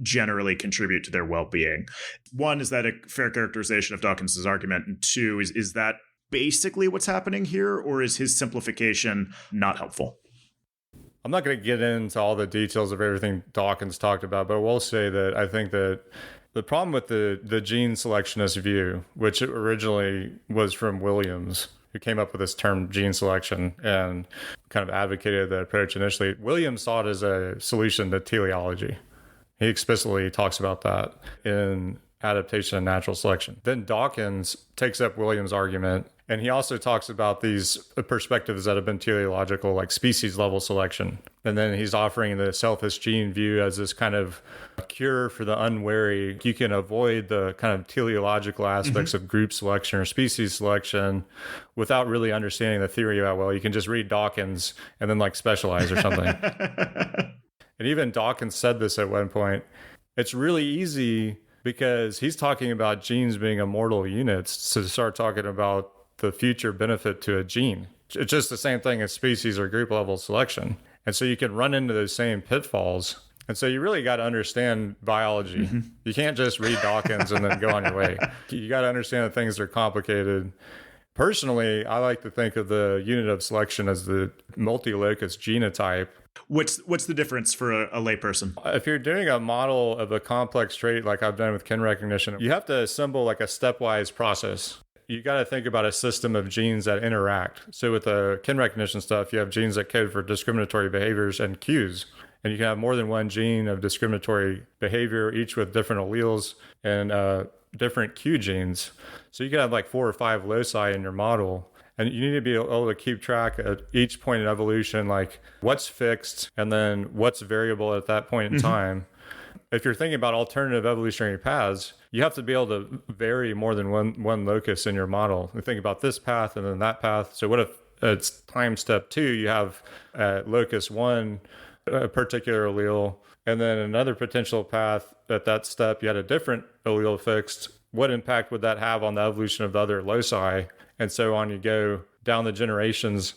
B: generally contribute to their well-being. One, is that a fair characterization of Dawkins's argument? And two, is that basically what's happening here, or is his simplification not helpful?
A: I'm not going to get into all the details of everything Dawkins talked about, but I will say that I think that the problem with the gene selectionist view, which originally was from Williams, who came up with this term gene selection and kind of advocated the approach initially, Williams saw it as a solution to teleology. He explicitly talks about that in Adaptation and Natural Selection. Then Dawkins takes up Williams' argument, and he also talks about these perspectives that have been teleological, like species level selection. And then he's offering the selfish gene view as this kind of cure for the unwary. You can avoid the kind of teleological aspects of group selection or species selection without really understanding the theory about, well, you can just read Dawkins and then like specialize or something. And even Dawkins said this at one point. It's really easy because he's talking about genes being immortal units to start talking about the future benefit to a gene. It's just the same thing as species or group level selection. And so you can run into those same pitfalls. And so you really got to understand biology. You can't just read Dawkins and then go on your way. You got to understand that things are complicated. Personally, I like to think of the unit of selection as the multi-locus genotype.
B: What's the difference for a layperson?
A: If you're doing a model of a complex trait like I've done with kin recognition, you have to assemble like a stepwise process. You got to think about a system of genes that interact. So with the kin recognition stuff, you have genes that code for discriminatory behaviors and cues. And you can have more than one gene of discriminatory behavior, each with different alleles and different cue genes. So you can have like 4 or 5 loci in your model. And you need to be able to keep track at each point in evolution, like what's fixed and then what's variable at that point in time. If you're thinking about alternative evolutionary paths, you have to be able to vary more than one locus in your model. You think about this path and then that path. So what if it's time step 2, you have locus 1, a particular allele, and then another potential path at that step, you had a different allele fixed. What impact would that have on the evolution of the other loci? And so on you go down the generations.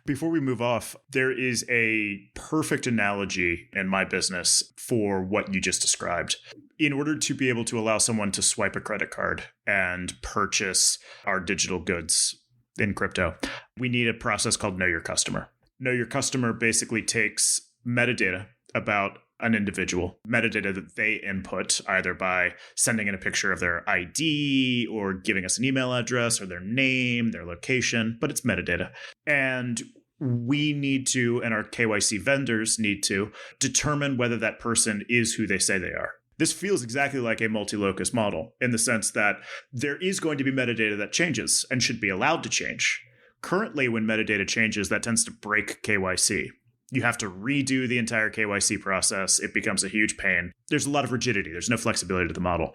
B: Before we move off, there is a perfect analogy in my business for what you just described. In order to be able to allow someone to swipe a credit card and purchase our digital goods in crypto, we need a process called Know Your Customer. Know Your Customer basically takes metadata about an individual, metadata that they input either by sending in a picture of their ID or giving us an email address or their name, their location, but it's metadata. And we need to, and our KYC vendors need to, determine whether that person is who they say they are. This feels exactly like a multi-locus model in the sense that there is going to be metadata that changes and should be allowed to change. Currently, when metadata changes, that tends to break KYC. You have to redo the entire KYC process. It becomes a huge pain. There's a lot of rigidity. There's no flexibility to the model.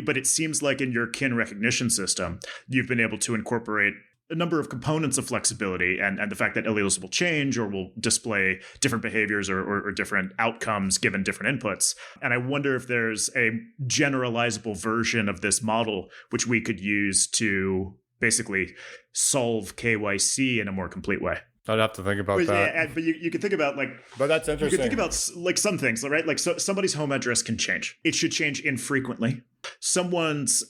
B: But it seems like in your kin recognition system, you've been able to incorporate a number of components of flexibility and the fact that alleles will change or will display different behaviors or different outcomes given different inputs. And I wonder if there's a generalizable version of this model which we could use to basically solve KYC in a more complete way.
A: I'd have to think about that.
B: But you can think about
A: But that's interesting.
B: You can think about like some things, right? Like somebody's home address can change. It should change infrequently. Someone's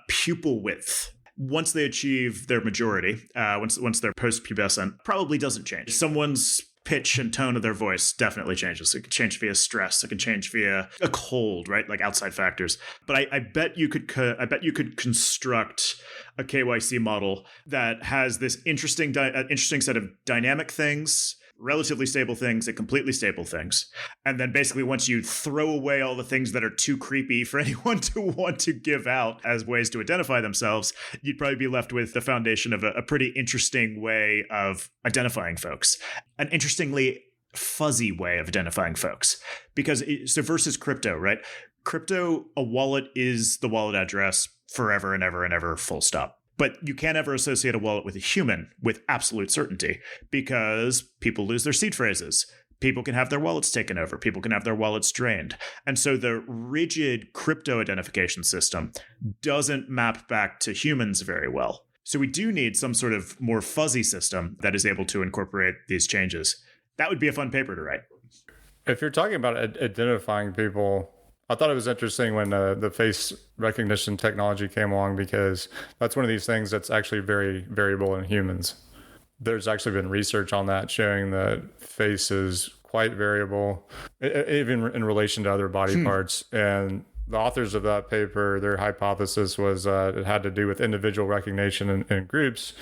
B: pupil width, once they achieve their majority, once they're post-pubescent, probably doesn't change. Someone's pitch and tone of their voice definitely changes. It can change via stress. It can change via a cold, right? Like outside factors. But I bet you could construct a KYC model that has this interesting set of dynamic things, relatively stable things, and completely stable things. And then basically once you throw away all the things that are too creepy for anyone to want to give out as ways to identify themselves, you'd probably be left with the foundation of a pretty interesting way of identifying folks. An interestingly fuzzy way of identifying folks. Because so versus crypto, right? Crypto, a wallet is the wallet address forever and ever and ever, full stop. But you can't ever associate a wallet with a human with absolute certainty because people lose their seed phrases. People can have their wallets taken over. People can have their wallets drained. And so the rigid crypto identification system doesn't map back to humans very well. So we do need some sort of more fuzzy system that is able to incorporate these changes. That would be a fun paper to write.
A: If you're talking about identifying people, I thought it was interesting when the face recognition technology came along because that's one of these things that's actually very variable in humans. There's actually been research on that showing that face is quite variable, even in relation to other body parts. And the authors of that paper, their hypothesis was it had to do with individual recognition in groups.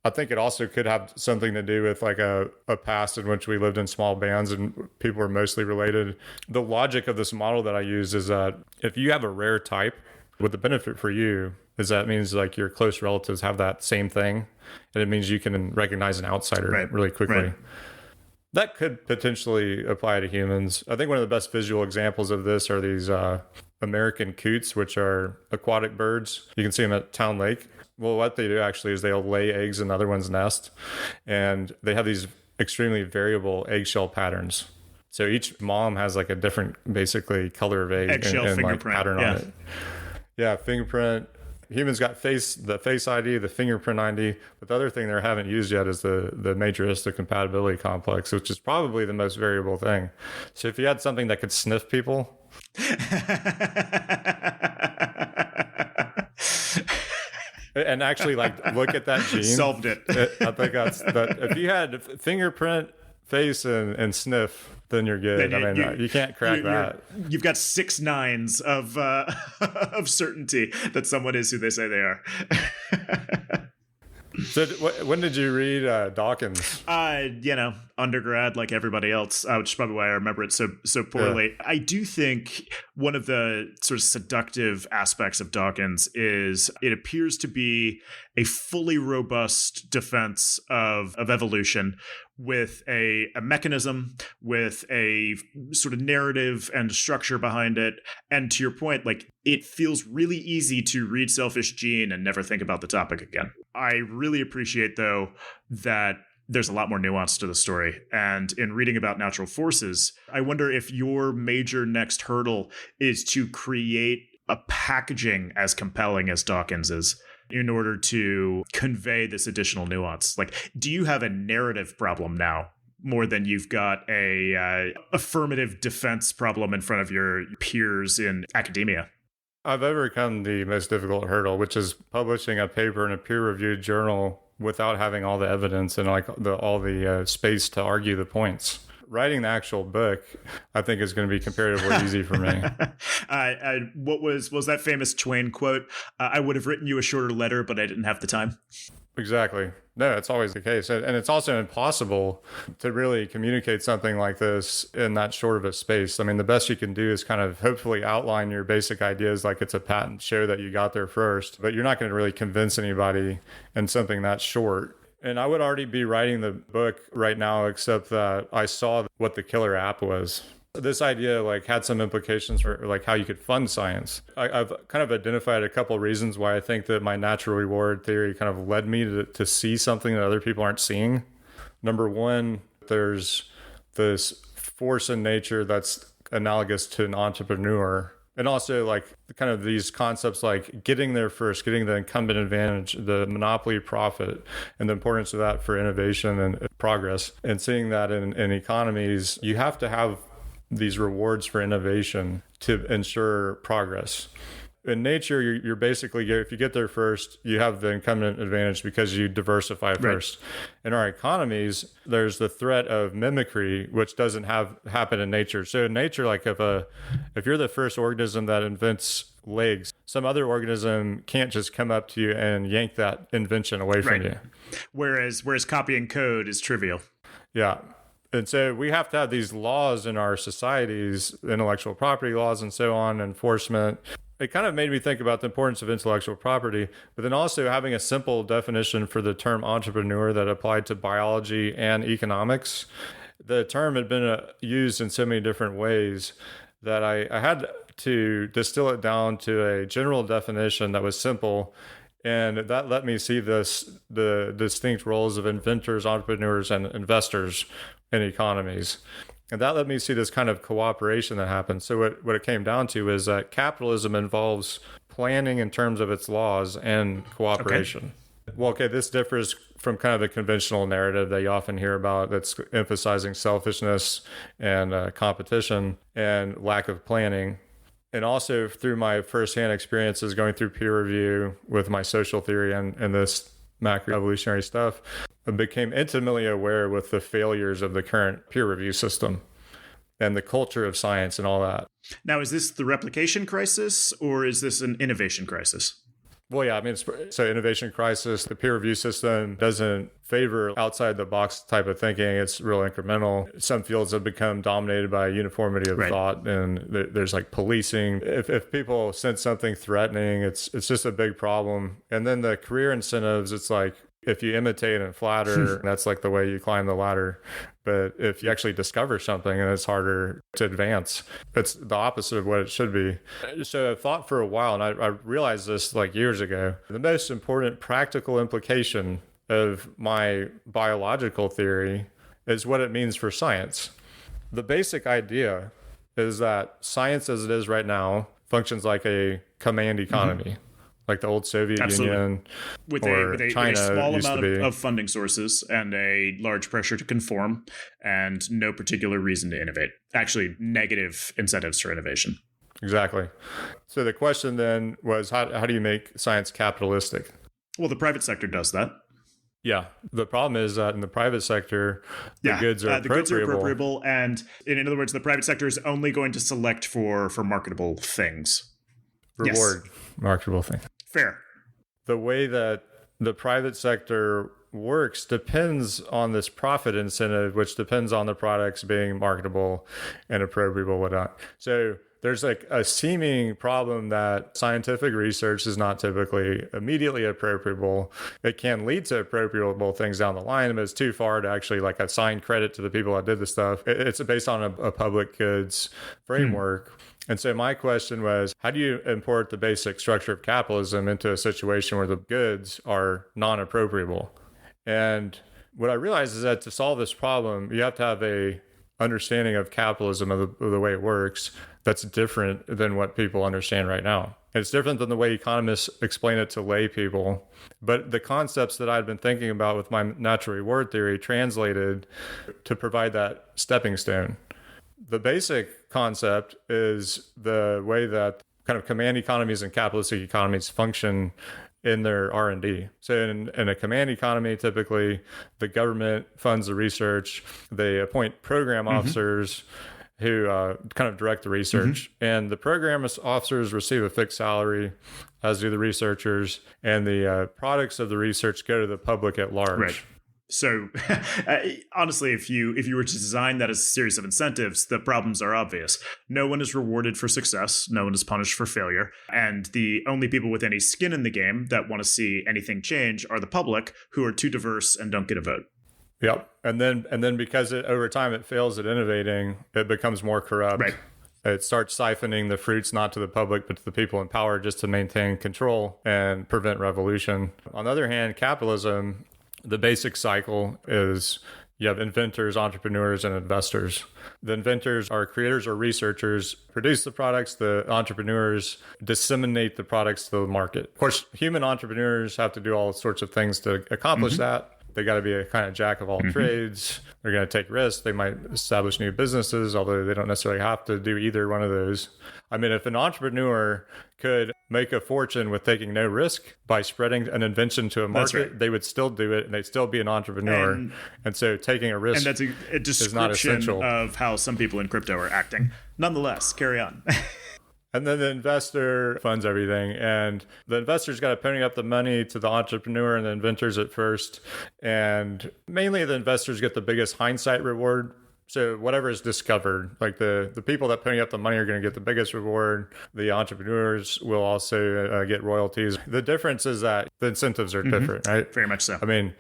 A: I think it also could have something to do with like a past in which we lived in small bands and people were mostly related. The logic of this model that I use is that if you have a rare type, what the benefit for you is that it means like your close relatives have that same thing. And it means you can recognize an outsider really quickly. Right. That could potentially apply to humans. I think one of the best visual examples of this are these American coots, which are aquatic birds. You can see them at Town Lake. Well, what they do actually is they'll lay eggs in other one's nest, and they have these extremely variable eggshell patterns. So each mom has like a different, basically, color of egg
B: eggshell
A: and
B: fingerprint
A: like pattern on it. Yeah, fingerprint. Humans got the face ID, the fingerprint ID, but the other thing they haven't used yet is the major histocompatibility complex, which is probably the most variable thing. So if you had something that could sniff people. And actually, like, look at that gene.
B: Solved it.
A: I think that's that. If you had fingerprint, face, and sniff, then you're good. Then you can't crack that.
B: You've got 6 nines of of certainty that someone is who they say they are.
A: So when did you read Dawkins?
B: Undergrad, like everybody else, which is probably why I remember it so poorly. Yeah. I do think one of the sort of seductive aspects of Dawkins is it appears to be a fully robust defense of evolution with a mechanism, with a sort of narrative and structure behind it. And to your point, like, it feels really easy to read Selfish Gene and never think about the topic again. I really appreciate, though, that there's a lot more nuance to the story. And in reading about natural forces, I wonder if your major next hurdle is to create a packaging as compelling as Dawkins is in order to convey this additional nuance. Like, do you have a narrative problem now more than you've got a affirmative defense problem in front of your peers in academia?
A: I've overcome the most difficult hurdle, which is publishing a paper in a peer-reviewed journal without having all the evidence and like all the space to argue the points. Writing the actual book, I think, is going to be comparatively easy for me.
B: What was that famous Twain quote? I would have written you a shorter letter, but I didn't have the time.
A: Exactly. No, it's always the case. And it's also impossible to really communicate something like this in that short of a space. I mean, the best you can do is kind of hopefully outline your basic ideas like it's a patent, show that you got there first, but you're not going to really convince anybody in something that short. And I would already be writing the book right now, except that I saw what the killer app was. This idea like had some implications for like how you could fund science. I've kind of identified a couple of reasons why I think that my natural reward theory kind of led me to see something that other people aren't seeing. Number one, there's this force in nature that's analogous to an entrepreneur. And also like kind of these concepts like getting there first, getting the incumbent advantage, the monopoly profit, and the importance of that for innovation and progress. And seeing that in economies, you have to have these rewards for innovation to ensure progress. In nature, you're basically, if you get there first, you have the incumbent advantage because you diversify first. In our economies, there's the threat of mimicry, which doesn't happen in nature. So in nature, like if you're the first organism that invents legs, some other organism can't just come up to you and yank that invention away from you.
B: Whereas copying code is trivial.
A: Yeah. And so we have to have these laws in our societies, intellectual property laws and so on, enforcement. It kind of made me think about the importance of intellectual property, but then also having a simple definition for the term entrepreneur that applied to biology and economics. The term had been used in so many different ways that I had to distill it down to a general definition that was simple. And that let me see the distinct roles of inventors, entrepreneurs, and investors in economies. And that let me see this kind of cooperation that happens. So what it came down to is that capitalism involves planning in terms of its laws and cooperation. This differs from kind of the conventional narrative that you often hear about that's emphasizing selfishness and competition and lack of planning. And also through my firsthand experiences going through peer review with my social theory and this macroevolutionary stuff, I became intimately aware with the failures of the current peer review system and the culture of science and all that.
B: Now, is this the replication crisis or is this an innovation crisis?
A: Well, yeah, I mean, so innovation crisis, the peer review system doesn't favor outside the box type of thinking. It's real incremental. Some fields have become dominated by uniformity of thought, and there's like policing. If people sense something threatening, it's just a big problem. And then the career incentives, it's like, if you imitate and flatter, that's like the way you climb the ladder. But if you actually discover something, and it's harder to advance, it's the opposite of what it should be. So I've thought for a while, and I realized this like years ago, the most important practical implication of my biological theory is what it means for science. The basic idea is that science as it is right now functions like a command economy. Like the old Soviet Union
B: with
A: or China
B: a small
A: used
B: amount
A: to be.
B: of funding sources and a large pressure to conform and no particular reason to innovate. Actually, negative incentives for innovation.
A: Exactly. So the question then was, how do you make science capitalistic?
B: Well, the private sector does that.
A: Yeah. The problem is that in the private sector, the goods are
B: appropriable. And in other words, the private sector is only going to select for marketable things.
A: Reward marketable thing.
B: Fair.
A: The way that the private sector works depends on this profit incentive, which depends on the products being marketable and appropriable, whatnot. So there's like a seeming problem that scientific research is not typically immediately appropriable. It can lead to appropriable things down the line, but it's too far to actually like assign credit to the people that did the stuff. It's based on a public goods framework. And so my question was, how do you import the basic structure of capitalism into a situation where the goods are non-appropriable? And what I realized is that to solve this problem, you have to have a understanding of capitalism, of the way it works, that's different than what people understand right now. It's different than the way economists explain it to lay people. But the concepts that I'd been thinking about with my natural reward theory translated to provide that stepping stone. The basic concept is the way that kind of command economies and capitalistic economies function in their R&D. So in a command economy, typically the government funds the research. They appoint program officers who kind of direct the research. And the program officers receive a fixed salary, as do the researchers. And the products of the research go to the public at large.
B: Right. So honestly, if you were to design that as a series of incentives, the problems are obvious. No one is rewarded for success. No one is punished for failure. And the only people with any skin in the game that want to see anything change are the public, who are too diverse and don't get a vote.
A: Yep. And then because over time it fails at innovating, it becomes more corrupt.
B: Right.
A: It starts siphoning the fruits not to the public, but to the people in power just to maintain control and prevent revolution. On the other hand, capitalism, the basic cycle is you have inventors, entrepreneurs, and investors. The inventors are creators or researchers, produce the products. The entrepreneurs disseminate the products to the market. Of course, human entrepreneurs have to do all sorts of things to accomplish that. They got to be a kind of jack of all trades. They're going to take risks. They might establish new businesses, although they don't necessarily have to do either one of those. I mean, if an entrepreneur could make a fortune with taking no risk by spreading an invention to a market, they would still do it and they'd still be an entrepreneur. And so taking a risk
B: is not essential. And that's a description of how some people in crypto are acting. Nonetheless, carry on.
A: And then the investor funds everything. And the investor's got to pony up the money to the entrepreneur and the inventors at first. And mainly the investors get the biggest hindsight reward. So whatever is discovered, like the people that pony up the money are going to get the biggest reward. The entrepreneurs will also get royalties. The difference is that the incentives are different, right?
B: Very much so.
A: I mean,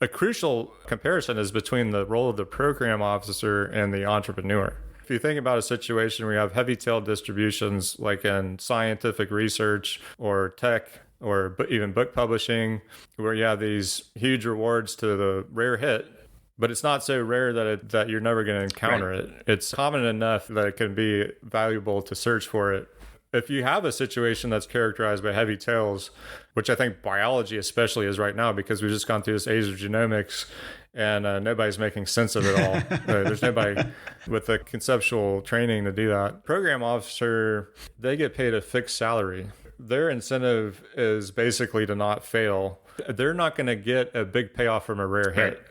A: a crucial comparison is between the role of the program officer and the entrepreneur. If you think about a situation where you have heavy tail distributions, like in scientific research or tech or even book publishing, where you have these huge rewards to the rare hit, but it's not so rare that you're never going to encounter it. It's common enough that it can be valuable to search for it. If you have a situation that's characterized by heavy tails, which I think biology especially is right now, because we've just gone through this age of genomics and nobody's making sense of it all. There's nobody with the conceptual training to do that. Program officer, they get paid a fixed salary. Their incentive is basically to not fail. They're not going to get a big payoff from a rare hit.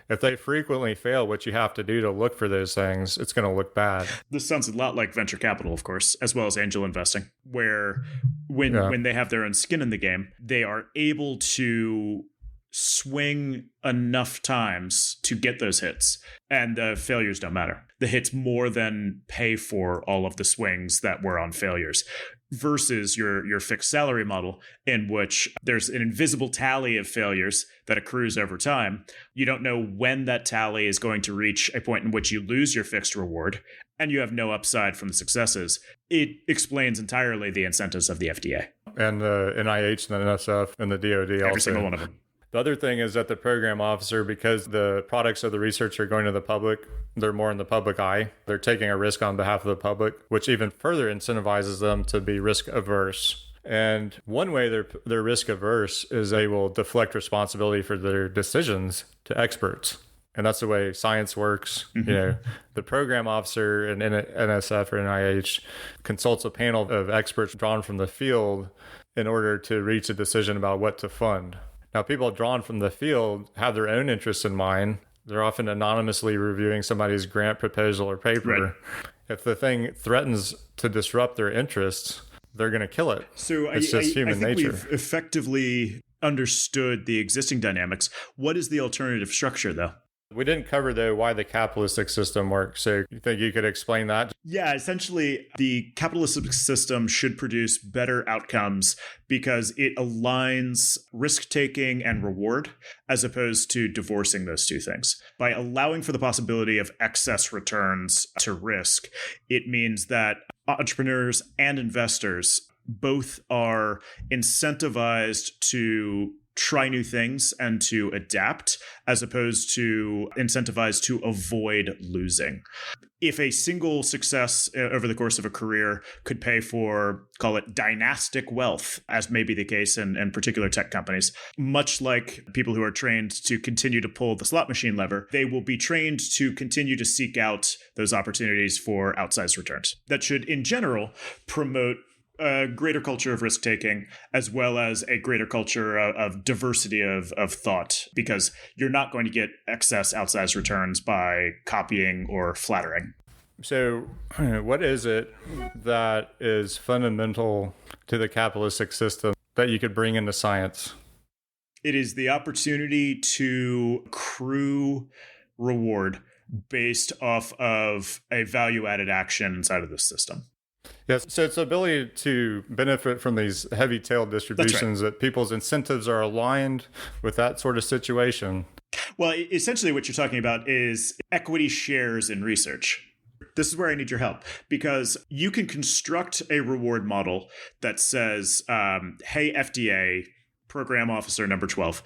A: If they frequently fail, what you have to do to look for those things, it's going to look bad.
B: This sounds a lot like venture capital, of course, as well as angel investing, where when they have their own skin in the game, they are able to swing enough times to get those hits, and the failures don't matter. The hits more than pay for all of the swings that were on failures, versus your fixed salary model, in which there's an invisible tally of failures that accrues over time. You don't know when that tally is going to reach a point in which you lose your fixed reward, and you have no upside from the successes. It explains entirely the incentives of the FDA.
A: And the NIH and the NSF and the DoD also.
B: Every single one of them.
A: The other thing is that the program officer, because the products of the research are going to the public, they're more in the public eye. They're taking a risk on behalf of the public, which even further incentivizes them to be risk averse. And one way they're risk averse is they will deflect responsibility for their decisions to experts. And that's the way science works. You know, the program officer in NSF or NIH consults a panel of experts drawn from the field in order to reach a decision about what to fund. Now, people drawn from the field have their own interests in mind. They're often anonymously reviewing somebody's grant proposal or paper. Right. If the thing threatens to disrupt their interests, they're going to kill it.
B: So
A: it's just human nature.
B: We've effectively understood the existing dynamics. What is the alternative structure, though?
A: We didn't cover, though, why the capitalistic system works. So you think you could explain that?
B: Yeah, essentially, the capitalistic system should produce better outcomes because it aligns risk-taking and reward as opposed to divorcing those two things. By allowing for the possibility of excess returns to risk, it means that entrepreneurs and investors both are incentivized to try new things and to adapt, as opposed to incentivized to avoid losing. If a single success over the course of a career could pay for, call it dynastic wealth, as may be the case in particular tech companies, much like people who are trained to continue to pull the slot machine lever, they will be trained to continue to seek out those opportunities for outsized returns. That should, in general, promote a greater culture of risk-taking, as well as a greater culture of diversity of thought, because you're not going to get excess outsized returns by copying or flattering.
A: So what is it that is fundamental to the capitalistic system that you could bring into science?
B: It is the opportunity to accrue reward based off of a value-added action inside of the system.
A: Yes, so it's the ability to benefit from these heavy tail distributions, that people's incentives are aligned with that sort of situation.
B: Well, essentially what you're talking about is equity shares in research. This is where I need your help, because you can construct a reward model that says, hey, FDA, program officer number 12,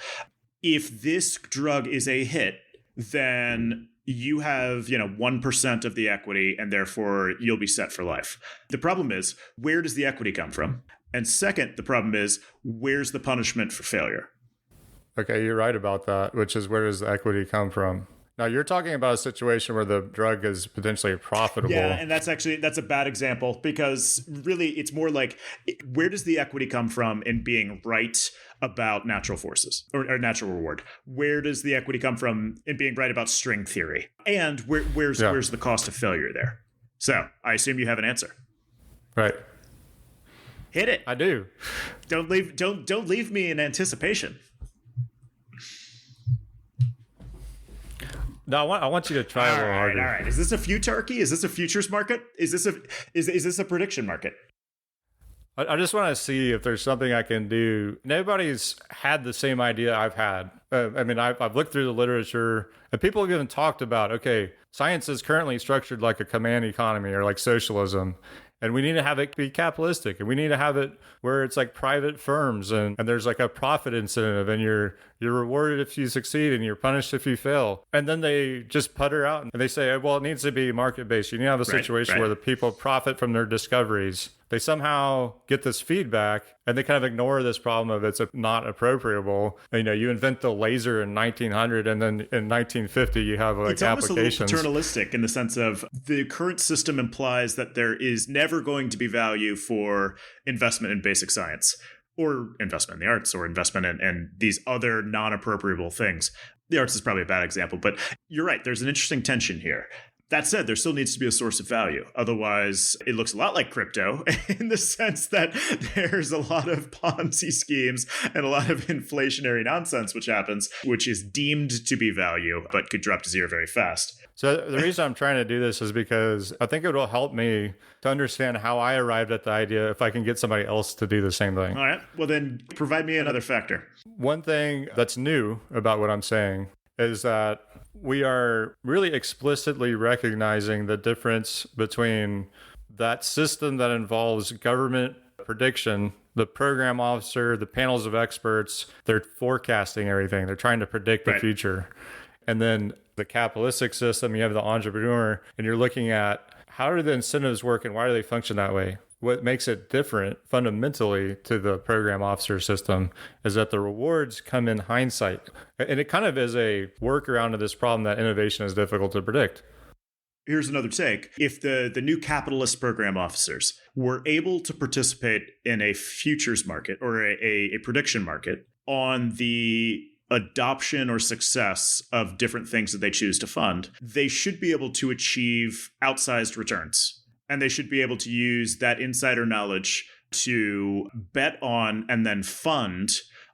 B: if this drug is a hit, then you have, 1% of the equity, and therefore you'll be set for life. The problem is, where does the equity come from? And second, the problem is, where's the punishment for failure?
A: Okay, you're right about that, which is where does the equity come from? Now, you're talking about a situation where the drug is potentially profitable.
B: Yeah, and that's a bad example because really it's more like where does the equity come from in being right about natural forces or natural reward? Where does the equity come from in being right about string theory? And where's the cost of failure there? So I assume you have an answer.
A: Right.
B: Hit it.
A: I do.
B: Don't leave me in anticipation.
A: No, I want you to try a little harder.
B: All right. Is this a futarchy? Is this a futures market? Is this a prediction market?
A: I just want to see if there's something I can do. Nobody's had the same idea I've had. I've looked through the literature, and people have even talked about, okay, science is currently structured like a command economy or like socialism. And we need to have it be capitalistic, and we need to have it where it's like private firms and there's like a profit incentive, and you're rewarded if you succeed and you're punished if you fail. And then they just putter out and they say, well, it needs to be market-based. You need to have a situation where the people profit from their discoveries. They somehow get this feedback and they kind of ignore this problem of it's not appropriable. You invent the laser in 1900 and then in 1950 you have like applications. It's almost a little
B: paternalistic in the sense of the current system implies that there is never going to be value for investment in basic science or investment in the arts or investment in these other non-appropriable things. The arts is probably a bad example, but you're right. There's an interesting tension here. That said, there still needs to be a source of value. Otherwise, it looks a lot like crypto in the sense that there's a lot of Ponzi schemes and a lot of inflationary nonsense which happens, which is deemed to be value, but could drop to zero very fast.
A: So the reason I'm trying to do this is because I think it will help me to understand how I arrived at the idea if I can get somebody else to do the same thing.
B: All right. Well, then provide me another factor.
A: One thing that's new about what I'm saying is that we are really explicitly recognizing the difference between that system that involves government prediction, the program officer, the panels of experts, they're forecasting everything. They're trying to predict the future. And then the capitalistic system, you have the entrepreneur, and you're looking at how do the incentives work and why do they function that way? What makes it different fundamentally to the program officer system is that the rewards come in hindsight. And it kind of is a workaround to this problem that innovation is difficult to predict.
B: Here's another take. If the new capitalist program officers were able to participate in a futures market or a prediction market on the adoption or success of different things that they choose to fund, they should be able to achieve outsized returns. And they should be able to use that insider knowledge to bet on and then fund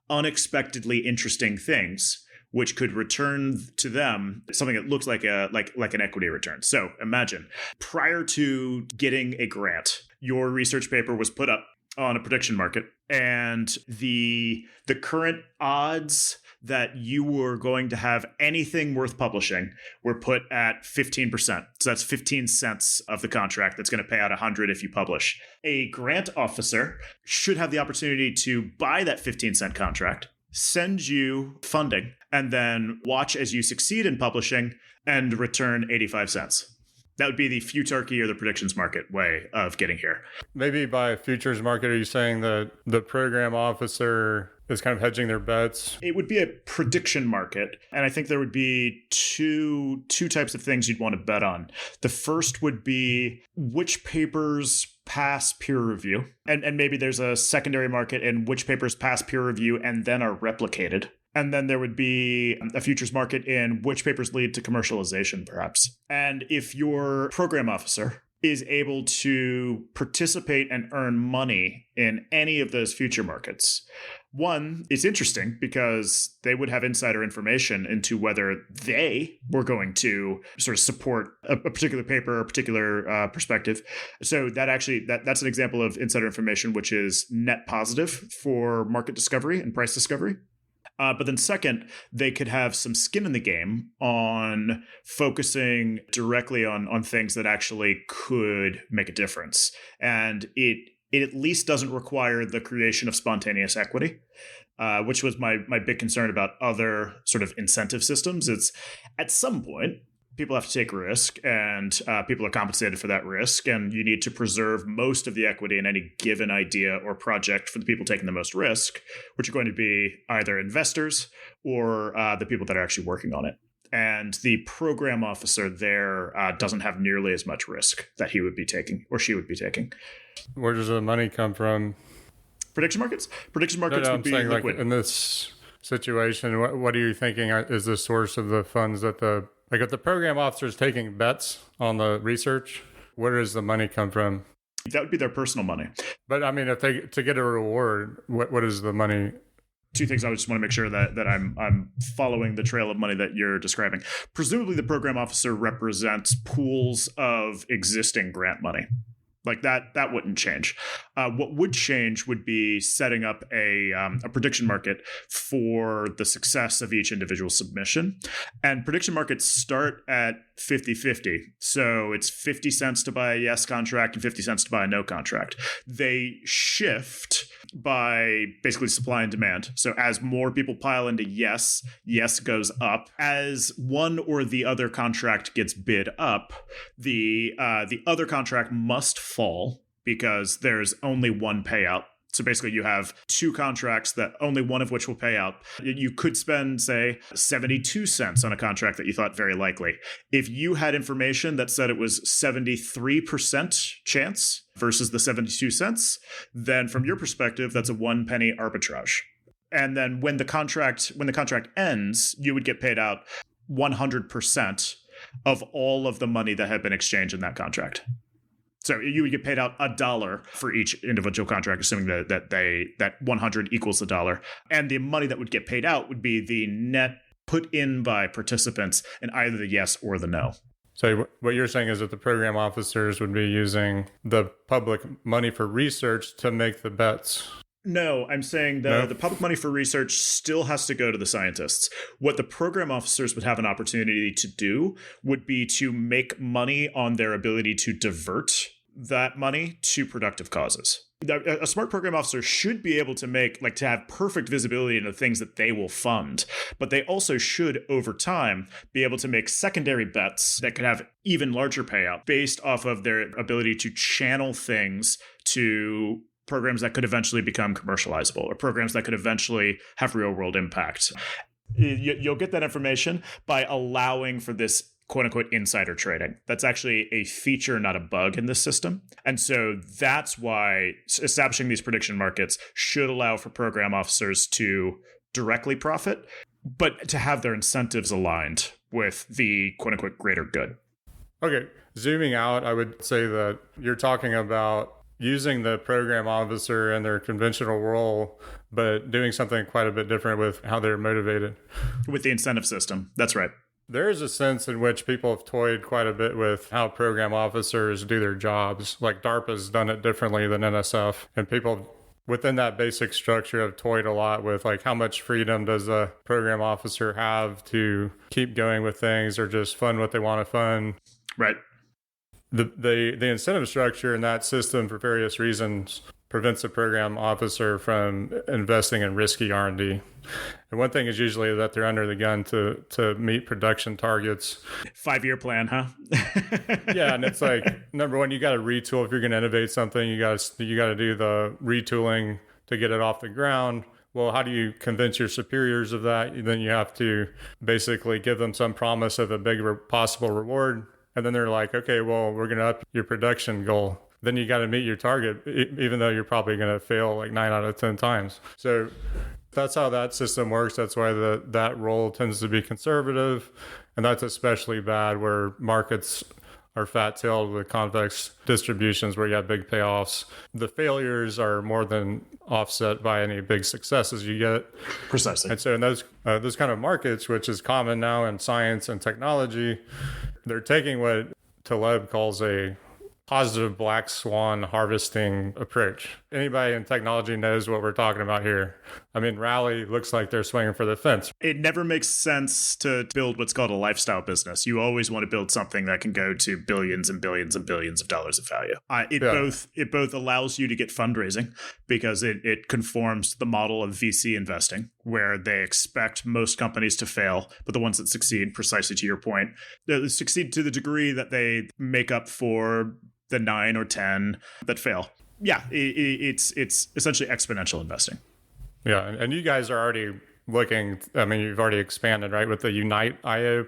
B: unexpectedly interesting things, which could return to them something that looks like an equity return. So imagine, prior to getting a grant, your research paper was put up on a prediction market, and the current odds that you were going to have anything worth publishing were put at 15%. So that's 15 cents of the contract that's going to pay out 100 if you publish. A grant officer should have the opportunity to buy that 15-cent contract, send you funding, and then watch as you succeed in publishing and return 85 cents. That would be the futarchy or the predictions market way of getting here.
A: Maybe by futures market, are you saying that the program officer is kind of hedging their bets?
B: It would be a prediction market. And I think there would be two types of things you'd want to bet on. The first would be which papers pass peer review. And maybe there's a secondary market in which papers pass peer review and then are replicated. And then there would be a futures market in which papers lead to commercialization, perhaps. And if your program officer is able to participate and earn money in any of those future markets, one, it's interesting because they would have insider information into whether they were going to sort of support a particular paper or a particular perspective. So that's an example of insider information, which is net positive for market discovery and price discovery. But then second, they could have some skin in the game on focusing directly on things that actually could make a difference. And it at least doesn't require the creation of spontaneous equity, which was my big concern about other sort of incentive systems. It's at some point, people have to take risk, and people are compensated for that risk, and you need to preserve most of the equity in any given idea or project for the people taking the most risk, which are going to be either investors or the people that are actually working on it. And the program officer there doesn't have nearly as much risk that he would be taking or she would be taking.
A: Where does the money come from?
B: Prediction markets? Prediction markets would be
A: saying,
B: liquid.
A: like, in this situation, what are you thinking is the source of the funds that if the program officer is taking bets on the research, where does the money come from?
B: That would be their personal money.
A: But I mean, if they to get a reward, what is the money?
B: Two things I just want to make sure that I'm following the trail of money that you're describing. Presumably, the program officer represents pools of existing grant money. Like that wouldn't change. What would change would be setting up a prediction market for the success of each individual submission. And prediction markets start at 50-50. So it's 50 cents to buy a yes contract and 50 cents to buy a no contract. They shift by basically supply and demand. So as more people pile into yes goes up. As one or the other contract gets bid up, the other contract must fall because there's only one payout. So basically you have two contracts that only one of which will pay out. You could spend, say, 72 cents on a contract that you thought very likely. If you had information that said it was 73% chance versus the 72 cents, then from your perspective, that's a 1 penny arbitrage. And then when the contract ends, you would get paid out 100% of all of the money that had been exchanged in that contract. So you would get paid out $1 for each individual contract, assuming that 100 equals $1. And the money that would get paid out would be the net put in by participants in either the yes or the no.
A: So what you're saying is that the program officers would be using the public money for research to make the bets.
B: No, I'm saying the public money for research still has to go to the scientists. What the program officers would have an opportunity to do would be to make money on their ability to divert that money to productive causes. A smart program officer should be able to have perfect visibility into things that they will fund, but they also should, over time, be able to make secondary bets that could have even larger payout based off of their ability to channel things to programs that could eventually become commercializable or programs that could eventually have real world impact. You'll get that information by allowing for this quote unquote insider trading. That's actually a feature, not a bug in this system. And so that's why establishing these prediction markets should allow for program officers to directly profit, but to have their incentives aligned with the quote unquote greater good.
A: Okay. Zooming out, I would say that you're talking about using the program officer in their conventional role, but doing something quite a bit different with how they're motivated.
B: With the incentive system. That's right.
A: There is a sense in which people have toyed quite a bit with how program officers do their jobs. Like DARPA's done it differently than NSF. And people within that basic structure have toyed a lot with like how much freedom does a program officer have to keep going with things or just fund what they want to fund.
B: Right.
A: The incentive structure in that system for various reasons prevents a program officer from investing in risky R&D. And one thing is usually that they're under the gun to meet production targets.
B: 5-year plan, huh?
A: Yeah, and it's like, number one, you got to retool. If you're going to innovate something, you got to do the retooling to get it off the ground. Well, how do you convince your superiors of that? Then you have to basically give them some promise of a big possible reward. And then they're like, okay, well, we're going to up your production goal. Then you got to meet your target, even though you're probably going to fail like 9 out of 10 times. So that's how that system works. That's why that role tends to be conservative. And that's especially bad where markets are fat-tailed with convex distributions where you have big payoffs. The failures are more than offset by any big successes you get.
B: Precisely.
A: And so in those kind of markets, which is common now in science and technology, they're taking what Taleb calls a positive black swan harvesting approach. Anybody in technology knows what we're talking about here. I mean, Rally looks like they're swinging for the fence.
B: It never makes sense to build what's called a lifestyle business. You always want to build something that can go to billions and billions and billions of dollars of value. It both allows you to get fundraising because it conforms to the model of VC investing, where they expect most companies to fail, but the ones that succeed, precisely to your point, they succeed to the degree that they make up for the 9 or 10 that fail. Yeah, it's essentially exponential investing.
A: Yeah, and you guys are already looking, I mean, you've already expanded, right, with the Unite IO,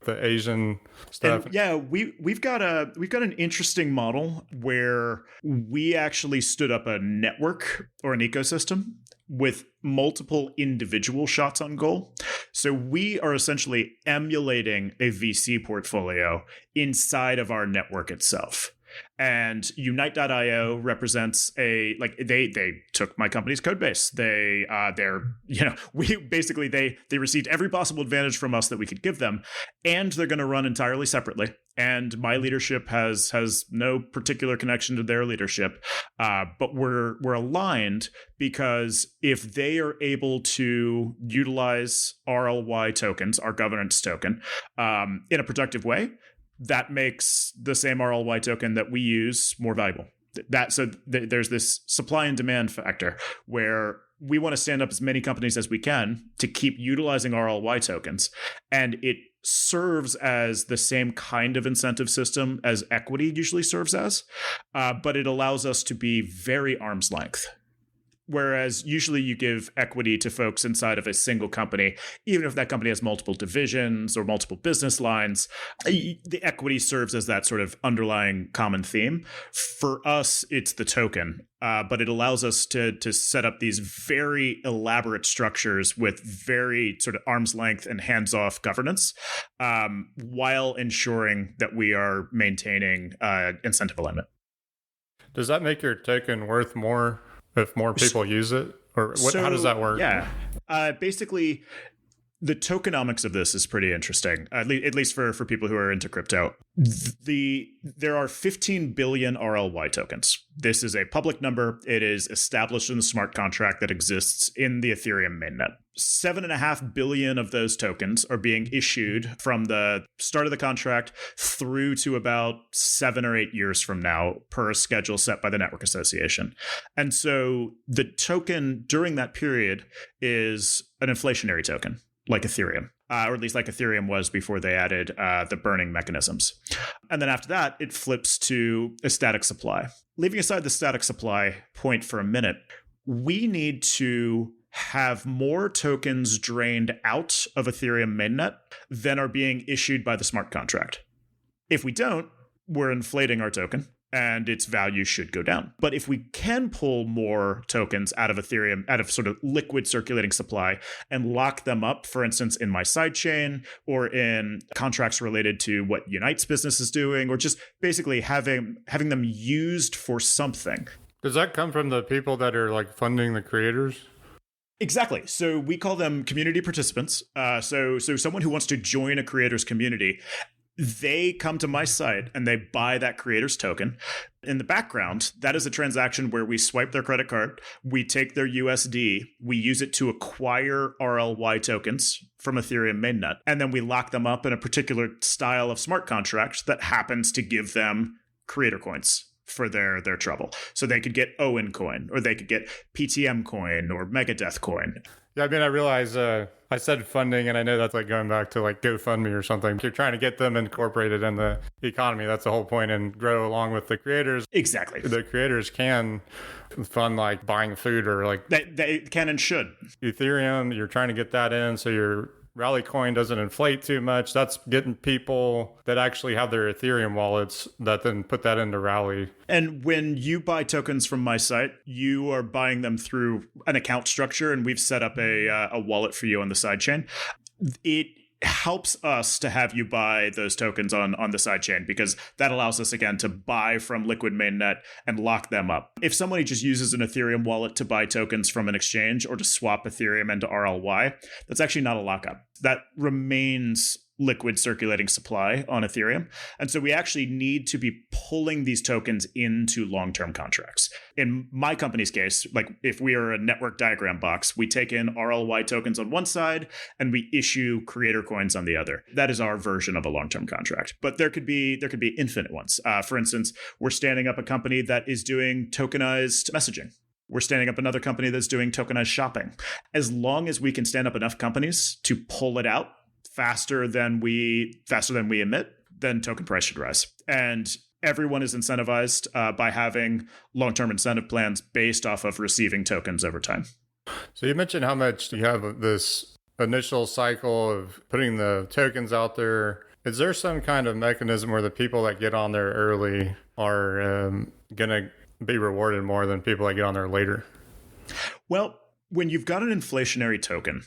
A: the Asian stuff.
B: And yeah, we've got an interesting model where we actually stood up a network or an ecosystem with multiple individual shots on goal. So we are essentially emulating a VC portfolio inside of our network itself. And Unite.io represents they took my company's code base. They received every possible advantage from us that we could give them, and they're going to run entirely separately. And my leadership has no particular connection to their leadership, but we're aligned because if they are able to utilize RLY tokens, our governance token, in a productive way, that makes the same RLY token that we use more valuable. There's this supply and demand factor where we want to stand up as many companies as we can to keep utilizing RLY tokens. And it serves as the same kind of incentive system as equity usually serves as, but it allows us to be very arm's length. Whereas usually you give equity to folks inside of a single company, even if that company has multiple divisions or multiple business lines, the equity serves as that sort of underlying common theme. For us, it's the token, but it allows us to set up these very elaborate structures with very sort of arm's length and hands-off governance, while ensuring that we are maintaining incentive alignment.
A: Does that make your token worth more if more people use it? Or how does that work?
B: Yeah. Basically, the tokenomics of this is pretty interesting, at least for people who are into crypto. There are 15 billion RLY tokens. This is a public number. It is established in the smart contract that exists in the Ethereum mainnet. 7.5 billion of those tokens are being issued from the start of the contract through to about 7 or 8 years from now, per a schedule set by the Network Association. And so the token during that period is an inflationary token, like Ethereum, or at least like Ethereum was before they added the burning mechanisms. And then after that, it flips to a static supply. Leaving aside the static supply point for a minute, we need to have more tokens drained out of Ethereum mainnet than are being issued by the smart contract. If we don't, we're inflating our token and its value should go down. But if we can pull more tokens out of Ethereum, out of sort of liquid circulating supply, and lock them up, for instance, in my sidechain or in contracts related to what Unite's business is doing, or just basically having them used for something.
A: Does that come from the people that are like funding the creators?
B: Exactly. So we call them community participants. So someone who wants to join a creator's community, they come to my site and they buy that creator's token. In the background, that is a transaction where we swipe their credit card, we take their USD, we use it to acquire RLY tokens from Ethereum mainnet, and then we lock them up in a particular style of smart contract that happens to give them creator coins for their trouble. So they could get Owen coin, or they could get PTM coin or Megadeth coin.
A: Yeah, I mean, I realize I said funding, and I know that's like going back to like GoFundMe or something. You're trying to get them incorporated in the economy. That's the whole point, and grow along with the creators.
B: Exactly.
A: The creators can fund like buying food or like...
B: They can and should.
A: Ethereum, you're trying to get that in so your Rally coin doesn't inflate too much. That's getting people that actually have their Ethereum wallets that then put that into Rally.
B: And when you buy tokens from my site, you are buying them through an account structure, and we've set up a wallet for you on the sidechain. It helps us to have you buy those tokens on the sidechain, because that allows us, again, to buy from liquid mainnet and lock them up. If somebody just uses an Ethereum wallet to buy tokens from an exchange or to swap Ethereum into RLY, that's actually not a lockup. That remains liquid circulating supply on Ethereum. And so we actually need to be pulling these tokens into long-term contracts. In my company's case, like if we are a network diagram box, we take in RLY tokens on one side and we issue creator coins on the other. That is our version of a long-term contract. But there could be infinite ones. For instance, we're standing up a company that is doing tokenized messaging. We're standing up another company that's doing tokenized shopping. As long as we can stand up enough companies to pull it out faster than we emit, then token price should rise. And everyone is incentivized by having long-term incentive plans based off of receiving tokens over time.
A: So you mentioned how much you have this initial cycle of putting the tokens out there. Is there some kind of mechanism where the people that get on there early are going to be rewarded more than people that get on there later?
B: Well, when you've got an inflationary token,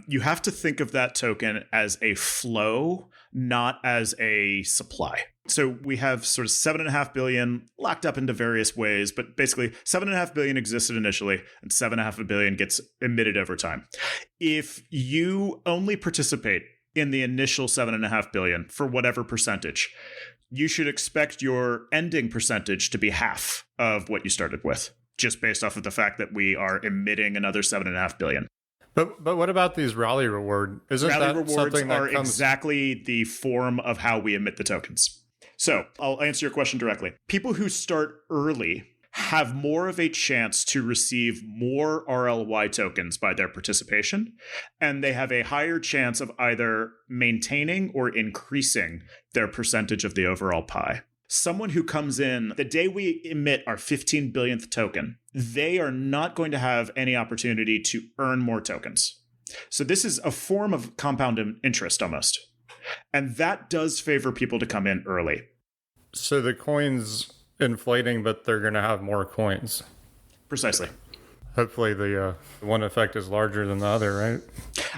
B: you have to think of that token as a flow, not as a supply. So we have sort of 7.5 billion locked up into various ways, but basically 7.5 billion existed initially and 7.5 billion gets emitted over time. If you only participate in the initial 7.5 billion for whatever percentage, you should expect your ending percentage to be half of what you started with, just based off of the fact that we are emitting another 7.5 billion.
A: But what about these rally reward? Isn't
B: rally
A: that
B: rewards
A: something that
B: are
A: comes...
B: exactly the form of how we emit the tokens. So I'll answer your question directly. People who start early have more of a chance to receive more RLY tokens by their participation, and they have a higher chance of either maintaining or increasing their percentage of the overall pie. Someone who comes in the day we emit our 15 billionth token, they are not going to have any opportunity to earn more tokens. So this is a form of compound interest almost. And that does favor people to come in early.
A: So the coin's inflating, but they're going to have more coins.
B: Precisely.
A: Hopefully the one effect is larger than the other, right?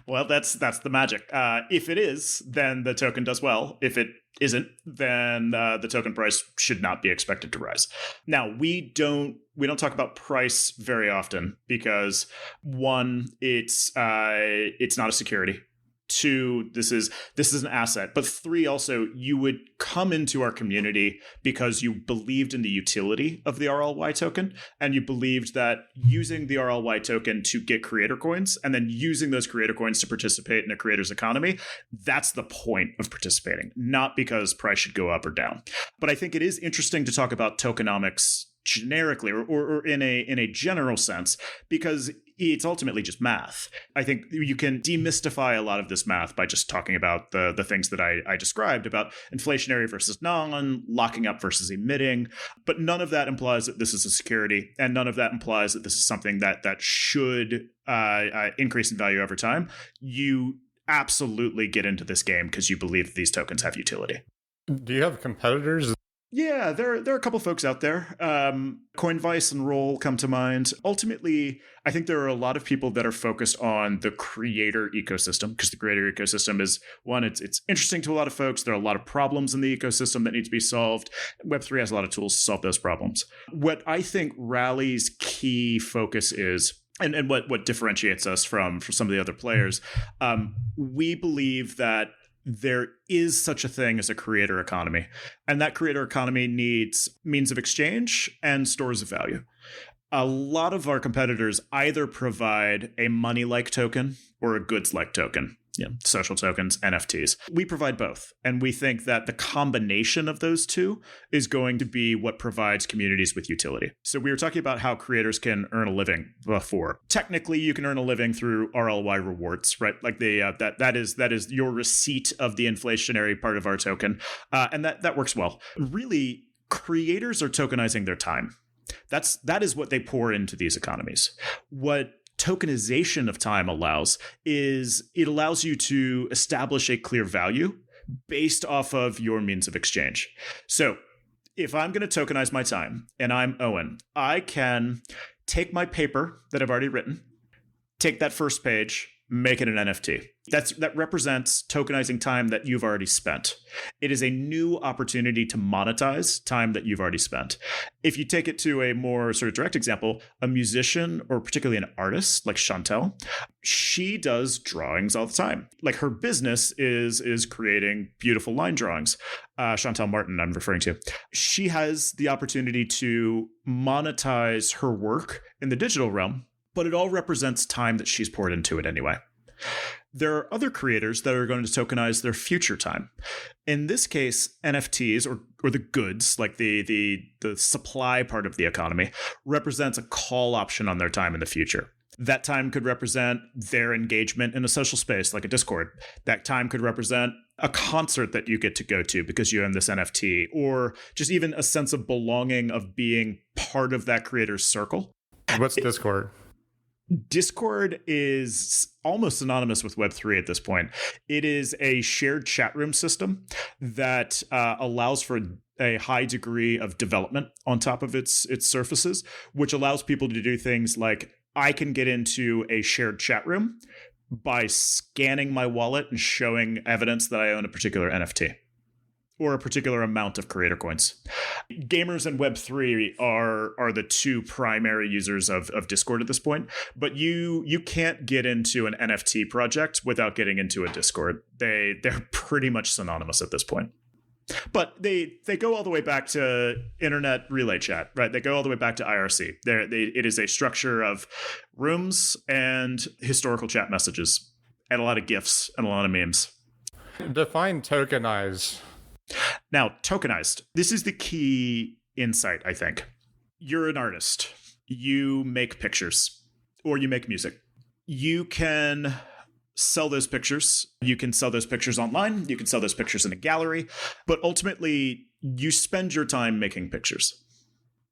B: Well, that's the magic. If it is, then the token does well. If it isn't, then the token price should not be expected to rise. Now, we don't talk about price very often because one, it's not a security. Two, this is an asset. But three, also, you would come into our community because you believed in the utility of the RLY token, and you believed that using the RLY token to get creator coins, and then using those creator coins to participate in a creator's economy, that's the point of participating, not because price should go up or down. But I think it is interesting to talk about tokenomics generically or in a general sense, because it's ultimately just math. I think you can demystify a lot of this math by just talking about the things that I described about inflationary versus non, locking up versus emitting. But none of that implies that this is a security, and none of that implies that this is something that should increase in value over time. You absolutely get into this game because you believe that these tokens have utility.
A: Do you have competitors?
B: Yeah, there are a couple folks out there. Coinvice and Roll come to mind. Ultimately, I think there are a lot of people that are focused on the creator ecosystem, because the creator ecosystem is one, it's interesting to a lot of folks. There are a lot of problems in the ecosystem that need to be solved. Web3 has a lot of tools to solve those problems. What I think Rally's key focus is, and what differentiates us from some of the other players, we believe that there is such a thing as a creator economy, and that creator economy needs means of exchange and stores of value. A lot of our competitors either provide a money-like token or a goods-like token. Social tokens, NFTs. We provide both. And we think that the combination of those two is going to be what provides communities with utility. So we were talking about how creators can earn a living before. Technically, you can earn a living through RLY rewards, right? Like that is your receipt of the inflationary part of our token. And that works well. Really, creators are tokenizing their time. That is what they pour into these economies. What tokenization of time allows is it allows you to establish a clear value based off of your means of exchange. So if I'm going to tokenize my time and I'm Owen, I can take my paper that I've already written, take that first page, make it an NFT. That represents tokenizing time that you've already spent. It is a new opportunity to monetize time that you've already spent. If you take it to a more sort of direct example, a musician or particularly an artist like Chantel, she does drawings all the time. Like her business is creating beautiful line drawings. Chantel Martin, I'm referring to. She has the opportunity to monetize her work in the digital realm, but it all represents time that she's poured into it anyway. There are other creators that are going to tokenize their future time. In this case, NFTs or the goods, like the supply part of the economy, represents a call option on their time in the future. That time could represent their engagement in a social space like a Discord. That time could represent a concert that you get to go to because you own this NFT, or just even a sense of belonging of being part of that creator's circle.
A: What's Discord?
B: Discord is almost synonymous with Web3 at this point. It is a shared chat room system that allows for a high degree of development on top of its surfaces, which allows people to do things like, I can get into a shared chat room by scanning my wallet and showing evidence that I own a particular NFT or a particular amount of creator coins. Gamers and Web3 are the two primary users of Discord at this point, but you can't get into an NFT project without getting into a Discord. They're pretty much synonymous at this point. But they go all the way back to internet relay chat, right? They go all the way back to IRC. It is a structure of rooms and historical chat messages and a lot of GIFs and a lot of memes.
A: Define tokenize.
B: Now, tokenized. This is the key insight, I think. You're an artist. You make pictures or you make music. You can sell those pictures. You can sell those pictures online. You can sell those pictures in a gallery. But ultimately, you spend your time making pictures.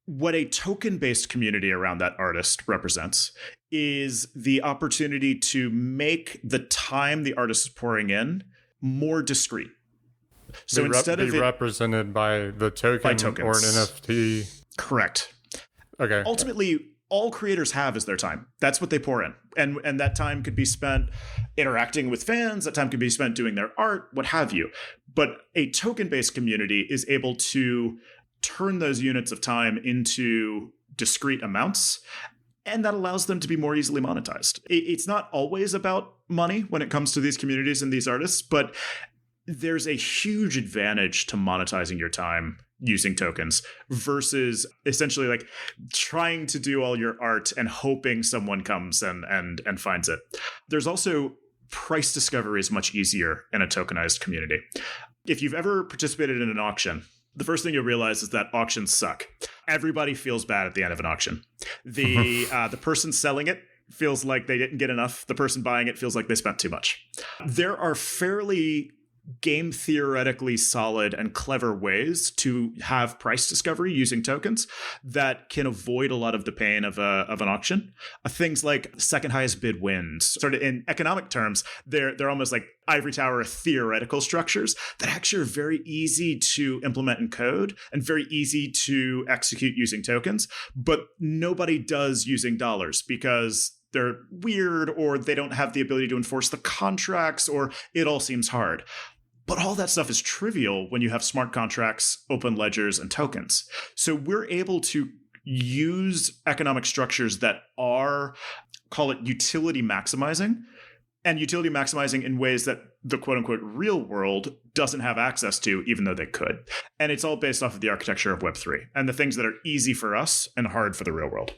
B: What a token-based community around that artist represents is the opportunity to make the time the artist is pouring in more discrete. So instead of it
A: represented by the token or an NFT.
B: Correct.
A: Okay.
B: Ultimately, all creators have is their time. That's what they pour in. And that time could be spent interacting with fans. That time could be spent doing their art, what have you. But a token-based community is able to turn those units of time into discrete amounts, and that allows them to be more easily monetized. It's not always about money when it comes to these communities and these artists, but there's a huge advantage to monetizing your time using tokens versus essentially like trying to do all your art and hoping someone comes and finds it. There's also price discovery is much easier in a tokenized community. If you've ever participated in an auction, the first thing you'll realize is that auctions suck. Everybody feels bad at the end of an auction. The person selling it feels like they didn't get enough. The person buying it feels like they spent too much. There are fairly game theoretically solid and clever ways to have price discovery using tokens that can avoid a lot of the pain of an auction. Things like second highest bid wins. Sort of in economic terms, they're almost like ivory tower theoretical structures that actually are very easy to implement in code and very easy to execute using tokens, but nobody does using dollars because they're weird or they don't have the ability to enforce the contracts or it all seems hard. But all that stuff is trivial when you have smart contracts, open ledgers, and tokens. So we're able to use economic structures that are, call it utility maximizing, and utility maximizing in ways that the quote unquote real world doesn't have access to, even though they could. And it's all based off of the architecture of Web3 and the things that are easy for us and hard for the real world.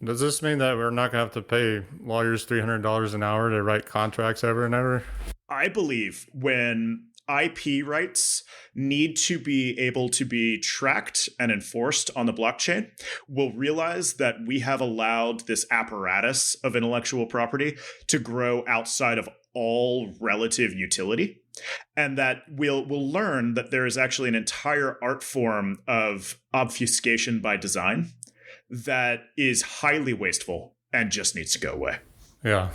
A: Does this mean that we're not going to have to pay lawyers $300 an hour to write contracts ever and ever?
B: I believe when IP rights need to be able to be tracked and enforced on the blockchain, we'll realize that we have allowed this apparatus of intellectual property to grow outside of all relative utility. And that we'll learn that there is actually an entire art form of obfuscation by design that is highly wasteful and just needs to go away.
A: Yeah.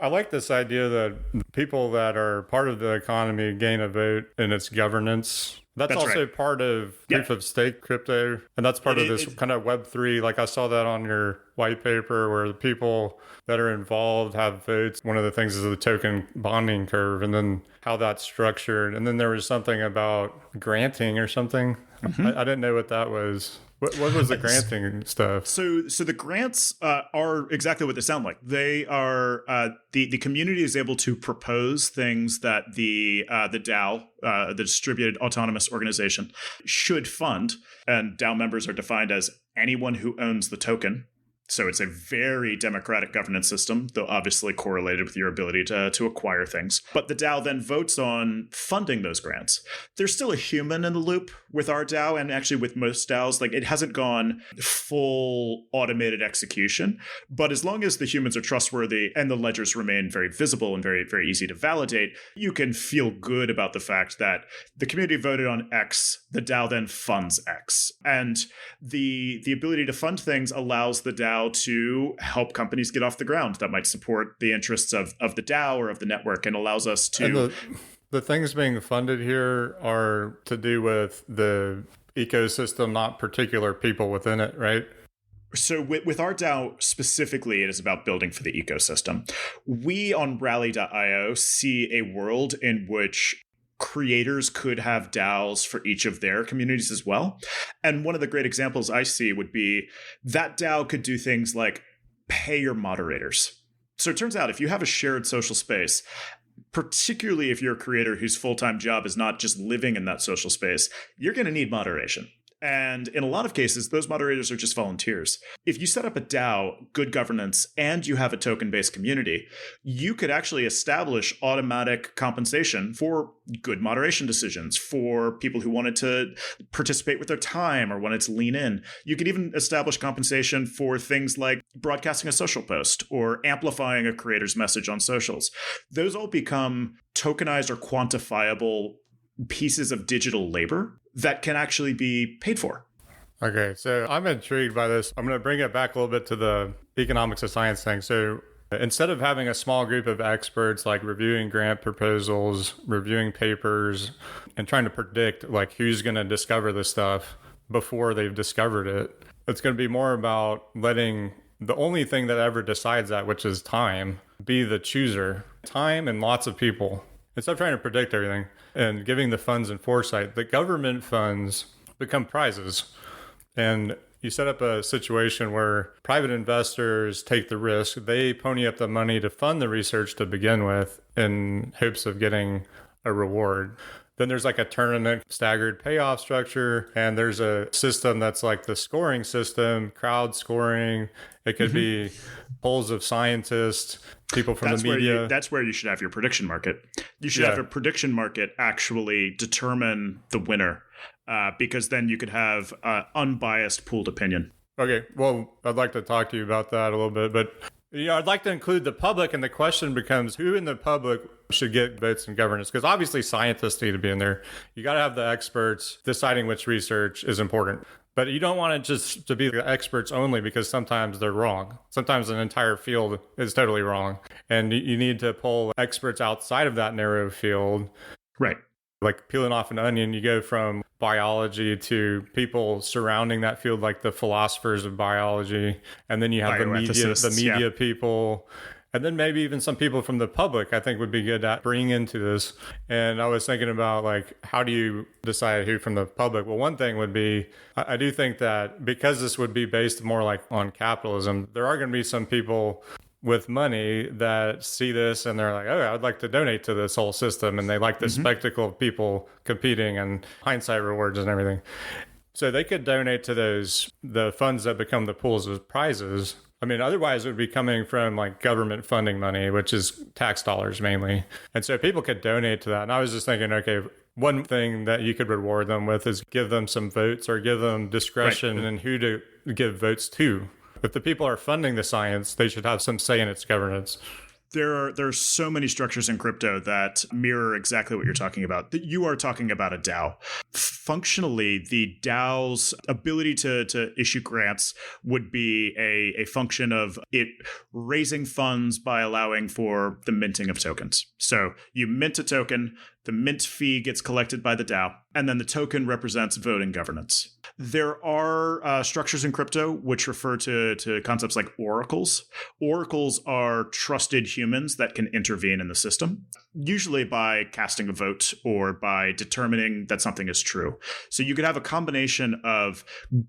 A: I like this idea that people that are part of the economy gain a vote in its governance. That's also right. Part of proof of stake crypto. And that's part of this kind of Web3. Like I saw that on your white paper where the people that are involved have votes. One of the things is the token bonding curve and then how that's structured. And then there was something about granting or something. Mm-hmm. I didn't know what that was. What was the granting stuff? So
B: the grants are exactly what they sound like. They are the community is able to propose things that the DAO, the Distributed Autonomous Organization, should fund. And DAO members are defined as anyone who owns the token So it's a very democratic governance system, though obviously correlated with your ability to acquire things. But the DAO then votes on funding those grants. There's still a human in the loop with our DAO, and actually with most DAOs. Like, it hasn't gone full automated execution. But as long as the humans are trustworthy and the ledgers remain very visible and very, very easy to validate, you can feel good about the fact that the community voted on X, the DAO then funds X. And the ability to fund things allows the DAO to help companies get off the ground that might support the interests of the DAO or of the network, and allows us to...
A: And the things being funded here are to do with the ecosystem, not particular people within it, right?
B: So with our DAO specifically, it is about building for the ecosystem. We on Rally.io see a world in which creators could have DAOs for each of their communities as well. And one of the great examples I see would be that DAO could do things like pay your moderators. So it turns out if you have a shared social space, particularly if you're a creator whose full-time job is not just living in that social space, you're going to need moderation. And in a lot of cases, those moderators are just volunteers. If you set up a DAO, good governance, and you have a token-based community, you could actually establish automatic compensation for good moderation decisions, for people who wanted to participate with their time or wanted to lean in. You could even establish compensation for things like broadcasting a social post or amplifying a creator's message on socials. Those all become tokenized or quantifiable pieces of digital labor that can actually be paid for.
A: Okay, so I'm intrigued by this. I'm going to bring it back a little bit to the economics of science thing. So instead of having a small group of experts like reviewing grant proposals, reviewing papers, and trying to predict like who's going to discover this stuff before they've discovered it, it's going to be more about letting the only thing that ever decides that, which is time, be the chooser. Time and lots of people. Instead of trying to predict everything and giving the funds and foresight, the government funds become prizes. And you set up a situation where private investors take the risk. They pony up the money to fund the research to begin with in hopes of getting a reward. Then there's like a tournament staggered payoff structure. And there's a system that's like the scoring system, crowd scoring. It could be polls of scientists, people from the media.
B: That's where you should have your prediction market. You should have a prediction market actually determine the winner, because then you could have unbiased pooled opinion.
A: Okay, well, I'd like to talk to you about that a little bit, but I'd like to include the public, and the question becomes who in the public should get votes in governance? Because obviously scientists need to be in there. You got to have the experts deciding which research is important. But you don't want it just to be the experts only, because sometimes they're wrong. Sometimes an entire field is totally wrong. And you need to pull experts outside of that narrow field.
B: Right.
A: Like peeling off an onion, you go from biology to people surrounding that field, like the philosophers of biology. And then you have the media people. And then maybe even some people from the public, I think would be good at bringing into this. And I was thinking about like, how do you decide who from the public? Well, one thing would be, I do think that because this would be based more like on capitalism, there are going to be some people with money that see this and they're like, oh, I'd like to donate to this whole system. And they like the spectacle of people competing and hindsight rewards and everything. So they could donate to the funds that become the pools of prizes. I mean, otherwise it would be coming from like government funding money, which is tax dollars mainly. And so people could donate to that. And I was just thinking, okay, one thing that you could reward them with is give them some votes or give them discretion in who to give votes to. If the people are funding the science, they should have some say in its governance.
B: There are so many structures in crypto that mirror exactly what you're talking about. You are talking about a DAO. Functionally, the DAO's ability to issue grants would be a function of it raising funds by allowing for the minting of tokens. So you mint a token, the mint fee gets collected by the DAO, and then the token represents voting governance. There are structures in crypto which refer to concepts like oracles. Oracles are trusted humans that can intervene in the system, usually by casting a vote or by determining that something is true. So you could have a combination of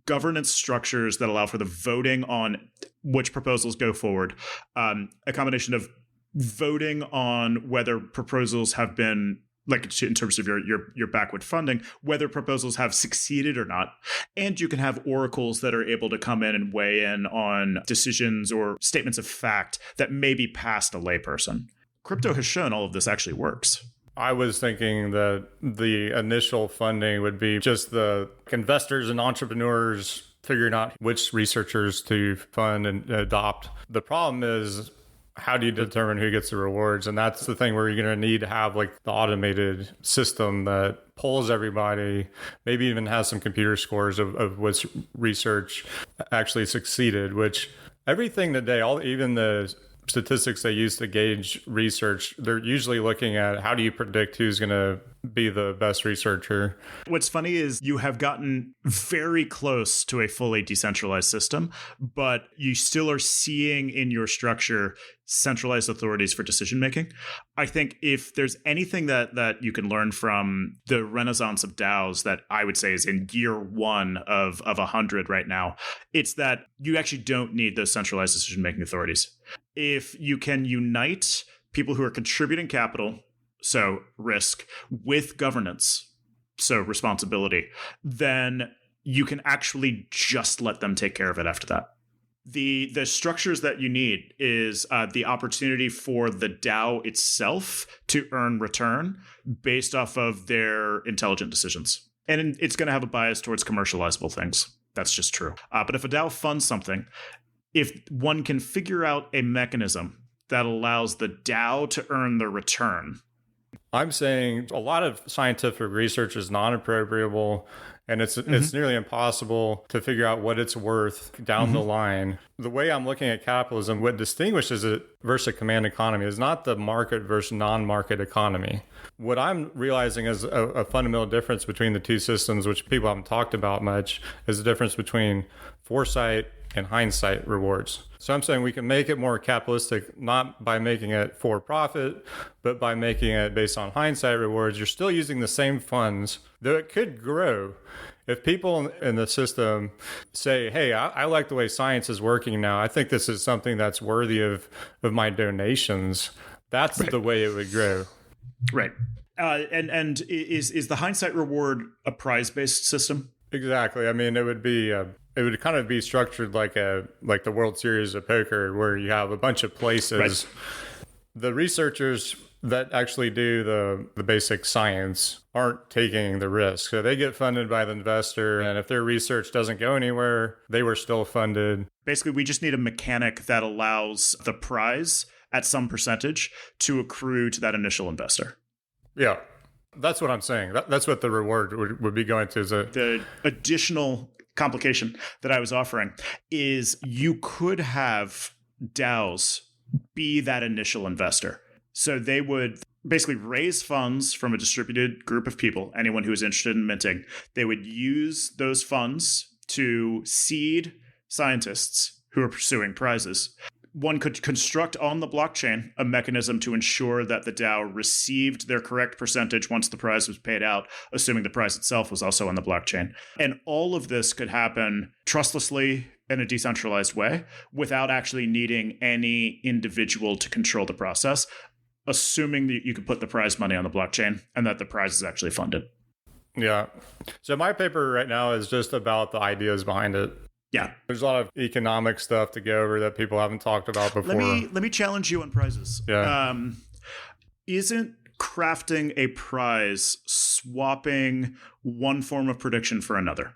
B: governance structures that allow for the voting on which proposals go forward, a combination of voting on whether proposals have been like in terms of your backward funding, whether proposals have succeeded or not. And you can have oracles that are able to come in and weigh in on decisions or statements of fact that may be past a layperson. Crypto has shown all of this actually works.
A: I was thinking that the initial funding would be just the investors and entrepreneurs figuring out which researchers to fund and adopt. The problem is, how do you determine who gets the rewards? And that's the thing where you're going to need to have like the automated system that polls everybody, maybe even has some computer scores of which research actually succeeded, which everything today, even the statistics they use to gauge research, they're usually looking at how do you predict who's going to be the best researcher.
B: What's funny is you have gotten very close to a fully decentralized system, but you still are seeing in your structure centralized authorities for decision making. I think if there's anything that you can learn from the renaissance of DAOs that I would say is in year one of 100 right now, it's that you actually don't need those centralized decision making authorities. If you can unite people who are contributing capital, so risk, with governance, so responsibility, then you can actually just let them take care of it after that. The structures that you need is the opportunity for the DAO itself to earn return based off of their intelligent decisions. And it's going to have a bias towards commercializable things. That's just true. But if a DAO funds something, if one can figure out a mechanism that allows the DAO to earn the return.
A: I'm saying a lot of scientific research is non-appropriable, and it's nearly impossible to figure out what it's worth down the line. The way I'm looking at capitalism, what distinguishes it versus a command economy is not the market versus non-market economy. What I'm realizing is a fundamental difference between the two systems, which people haven't talked about much, is the difference between foresight and hindsight rewards. So I'm saying we can make it more capitalistic, not by making it for profit, but by making it based on hindsight rewards. You're still using the same funds, though it could grow. If people in the system say, hey, I like the way science is working now, I think this is something that's worthy of my donations, that's the way it would grow.
B: Right. And is the hindsight reward a prize-based system?
A: Exactly. I mean, it would kind of be structured like the World Series of Poker, where you have a bunch of places. Right. The researchers that actually do the basic science aren't taking the risk. So they get funded by the investor. And if their research doesn't go anywhere, they were still funded.
B: Basically, we just need a mechanic that allows the prize at some percentage to accrue to that initial investor.
A: Yeah. That's what I'm saying. That's what the reward would be going to.
B: The additional complication that I was offering is you could have DAOs be that initial investor. So they would basically raise funds from a distributed group of people, anyone who is interested in minting. They would use those funds to seed scientists who are pursuing prizes. One could construct on the blockchain a mechanism to ensure that the DAO received their correct percentage once the prize was paid out, assuming the prize itself was also on the blockchain. And all of this could happen trustlessly in a decentralized way without actually needing any individual to control the process, assuming that you could put the prize money on the blockchain and that the prize is actually funded.
A: Yeah. So my paper right now is just about the ideas behind it.
B: Yeah.
A: There's a lot of economic stuff to go over that people haven't talked about before.
B: Let me challenge you on prizes.
A: Yeah.
B: Isn't crafting a prize swapping one form of prediction for another?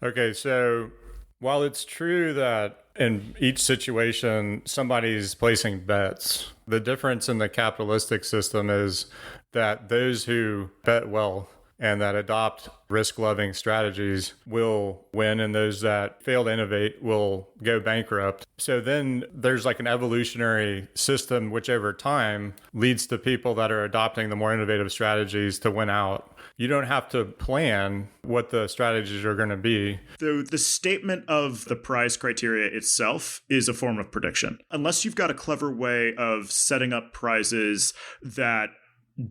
A: Okay, so while it's true that in each situation somebody's placing bets, the difference in the capitalistic system is that those who bet well and that adopt risk-loving strategies will win, and those that fail to innovate will go bankrupt. So then there's like an evolutionary system, which over time leads to people that are adopting the more innovative strategies to win out. You don't have to plan what the strategies are going to be.
B: The statement of the prize criteria itself is a form of prediction. Unless you've got a clever way of setting up prizes that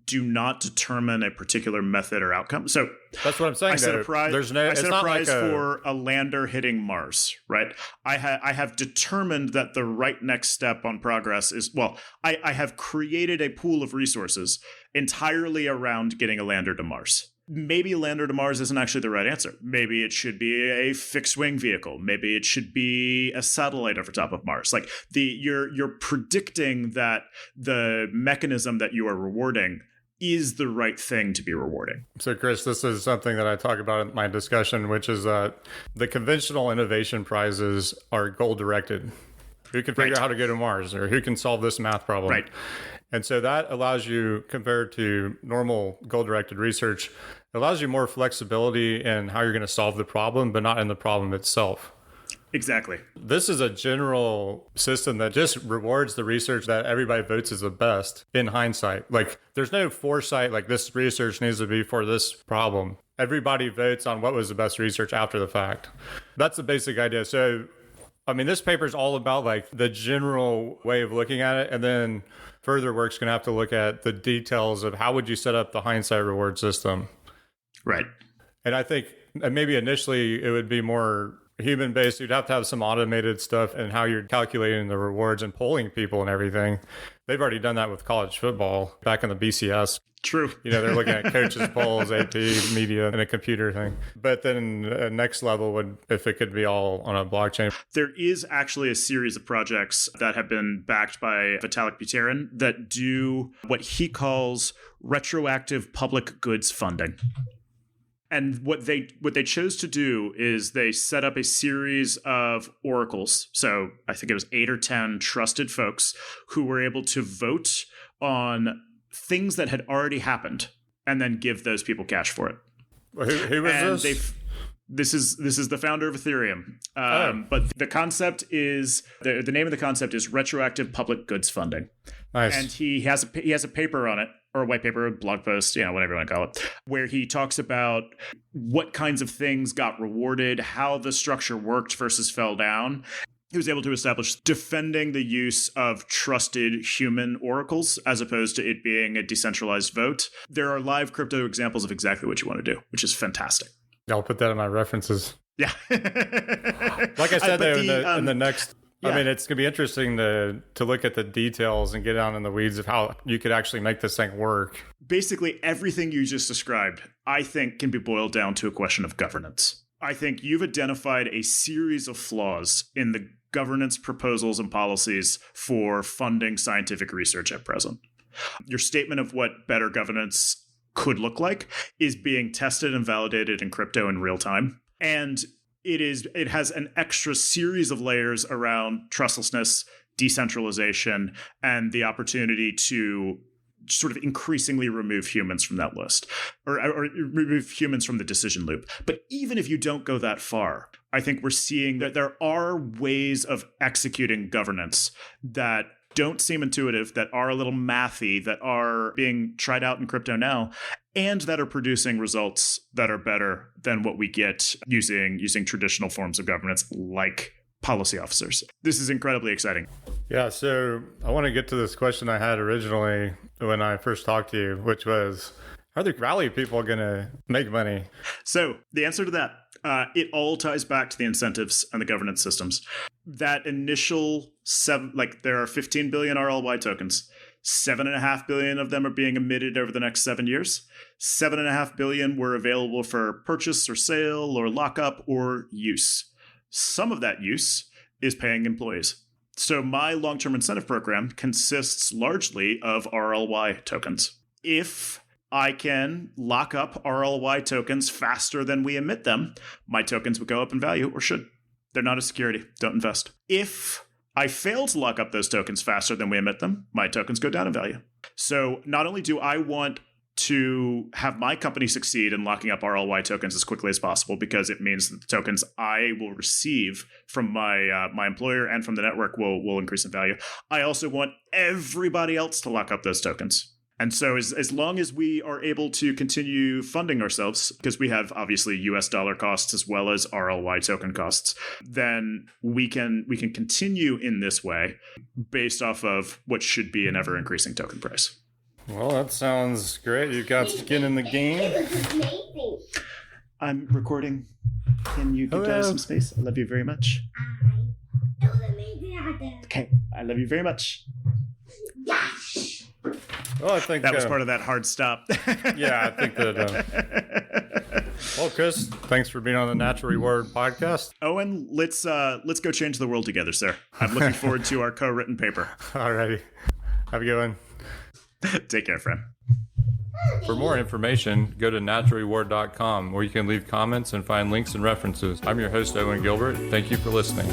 B: do not determine a particular method or outcome. So
A: that's what I'm saying.
B: I set a prize.
A: There's no.
B: I
A: It's
B: set a
A: not
B: prize
A: like
B: for a lander hitting Mars. Right. I have determined that the right next step on progress is I have created a pool of resources entirely around getting a lander to Mars. Maybe a lander to Mars isn't actually the right answer. Maybe it should be a fixed wing vehicle. Maybe it should be a satellite over top of Mars. Like you're predicting that the mechanism that you are rewarding is the right thing to be rewarding.
A: So, Chris, this is something that I talk about in my discussion, which is that the conventional innovation prizes are goal-directed. Who can figure out how to go to Mars, or who can solve this math problem?
B: Right.
A: And so that allows you, compared to normal goal-directed research, it allows you more flexibility in how you're going to solve the problem, but not in the problem itself.
B: Exactly.
A: This is a general system that just rewards the research that everybody votes is the best in hindsight. Like, there's no foresight, like this research needs to be for this problem. Everybody votes on what was the best research after the fact. That's the basic idea. So, I mean, this paper is all about like the general way of looking at it. And then further work's going to have to look at the details of how would you set up the hindsight reward system.
B: Right.
A: And I think maybe initially it would be more human based. You'd have to have some automated stuff and how you're calculating the rewards and polling people and everything. They've already done that with college football back in the BCS.
B: True.
A: You know, they're looking at coaches' polls, AP, media, and a computer thing. But then next level would, if it could be all on a blockchain.
B: There is actually a series of projects that have been backed by Vitalik Buterin that do what he calls retroactive public goods funding. And what they chose to do is they set up a series of oracles. So I think it was 8 or 10 trusted folks who were able to vote on things that had already happened and then give those people cash for it.
A: Who was this?
B: This is the founder of Ethereum. But the concept is the name of the concept is retroactive public goods funding.
A: Nice.
B: And he has a paper on it, or a white paper, a blog post, whatever you want to call it, where he talks about what kinds of things got rewarded, how the structure worked versus fell down. He was able to establish defending the use of trusted human oracles as opposed to it being a decentralized vote. There are live crypto examples of exactly what you want to do, which is fantastic.
A: I'll put that in my references.
B: Yeah.
A: Like I said, in the next... Yeah. I mean, it's going to be interesting to look at the details and get down in the weeds of how you could actually make this thing work.
B: Basically, everything you just described, I think, can be boiled down to a question of governance. I think you've identified a series of flaws in the governance proposals and policies for funding scientific research at present. Your statement of what better governance could look like is being tested and validated in crypto in real time. And it has an extra series of layers around trustlessness, decentralization, and the opportunity to sort of increasingly remove humans from that list or remove humans from the decision loop. But even if you don't go that far, I think we're seeing that there are ways of executing governance that don't seem intuitive, that are a little mathy, that are being tried out in crypto now, and that are producing results that are better than what we get using traditional forms of governance like policy officers. This is incredibly exciting.
A: Yeah, so I want to get to this question I had originally when I first talked to you, which was, are the Rally people going to make money?
B: So the answer to that, it all ties back to the incentives and the governance systems. That initial there are 15 billion RLY tokens. 7.5 billion of them are being emitted over the next 7 years. 7.5 billion were available for purchase or sale or lockup or use. Some of that use is paying employees. So my long-term incentive program consists largely of RLY tokens. If I can lock up RLY tokens faster than we emit them, my tokens would go up in value, or should. They're not a security. Don't invest. If I fail to lock up those tokens faster than we emit them, my tokens go down in value. So not only do I want to have my company succeed in locking up RLY tokens as quickly as possible, because it means that the tokens I will receive from my employer and from the network will increase in value. I also want everybody else to lock up those tokens. And so as long as we are able to continue funding ourselves, because we have obviously US dollar costs as well as RLY token costs, then we can continue in this way based off of what should be an ever increasing token price.
A: Well, that sounds great. You got skin in the game.
C: It was amazing.
B: I'm recording. Can you give
A: Hello.
B: some space? I love you very much.
C: It was amazing out there.
B: Okay, I love you very much.
C: Yes.
A: Well, I think
B: That was part of that hard stop.
A: Yeah, I think that. Well, Chris, thanks for being on the Natural Reward podcast.
B: Owen, let's go change the world together, sir. I'm looking forward to our co-written paper.
A: Alrighty, have a good one.
B: Take care, friend.
A: For more information, go to naturalreward.com, where you can leave comments and find links and references. I'm your host, Owen Gilbert. Thank you for listening.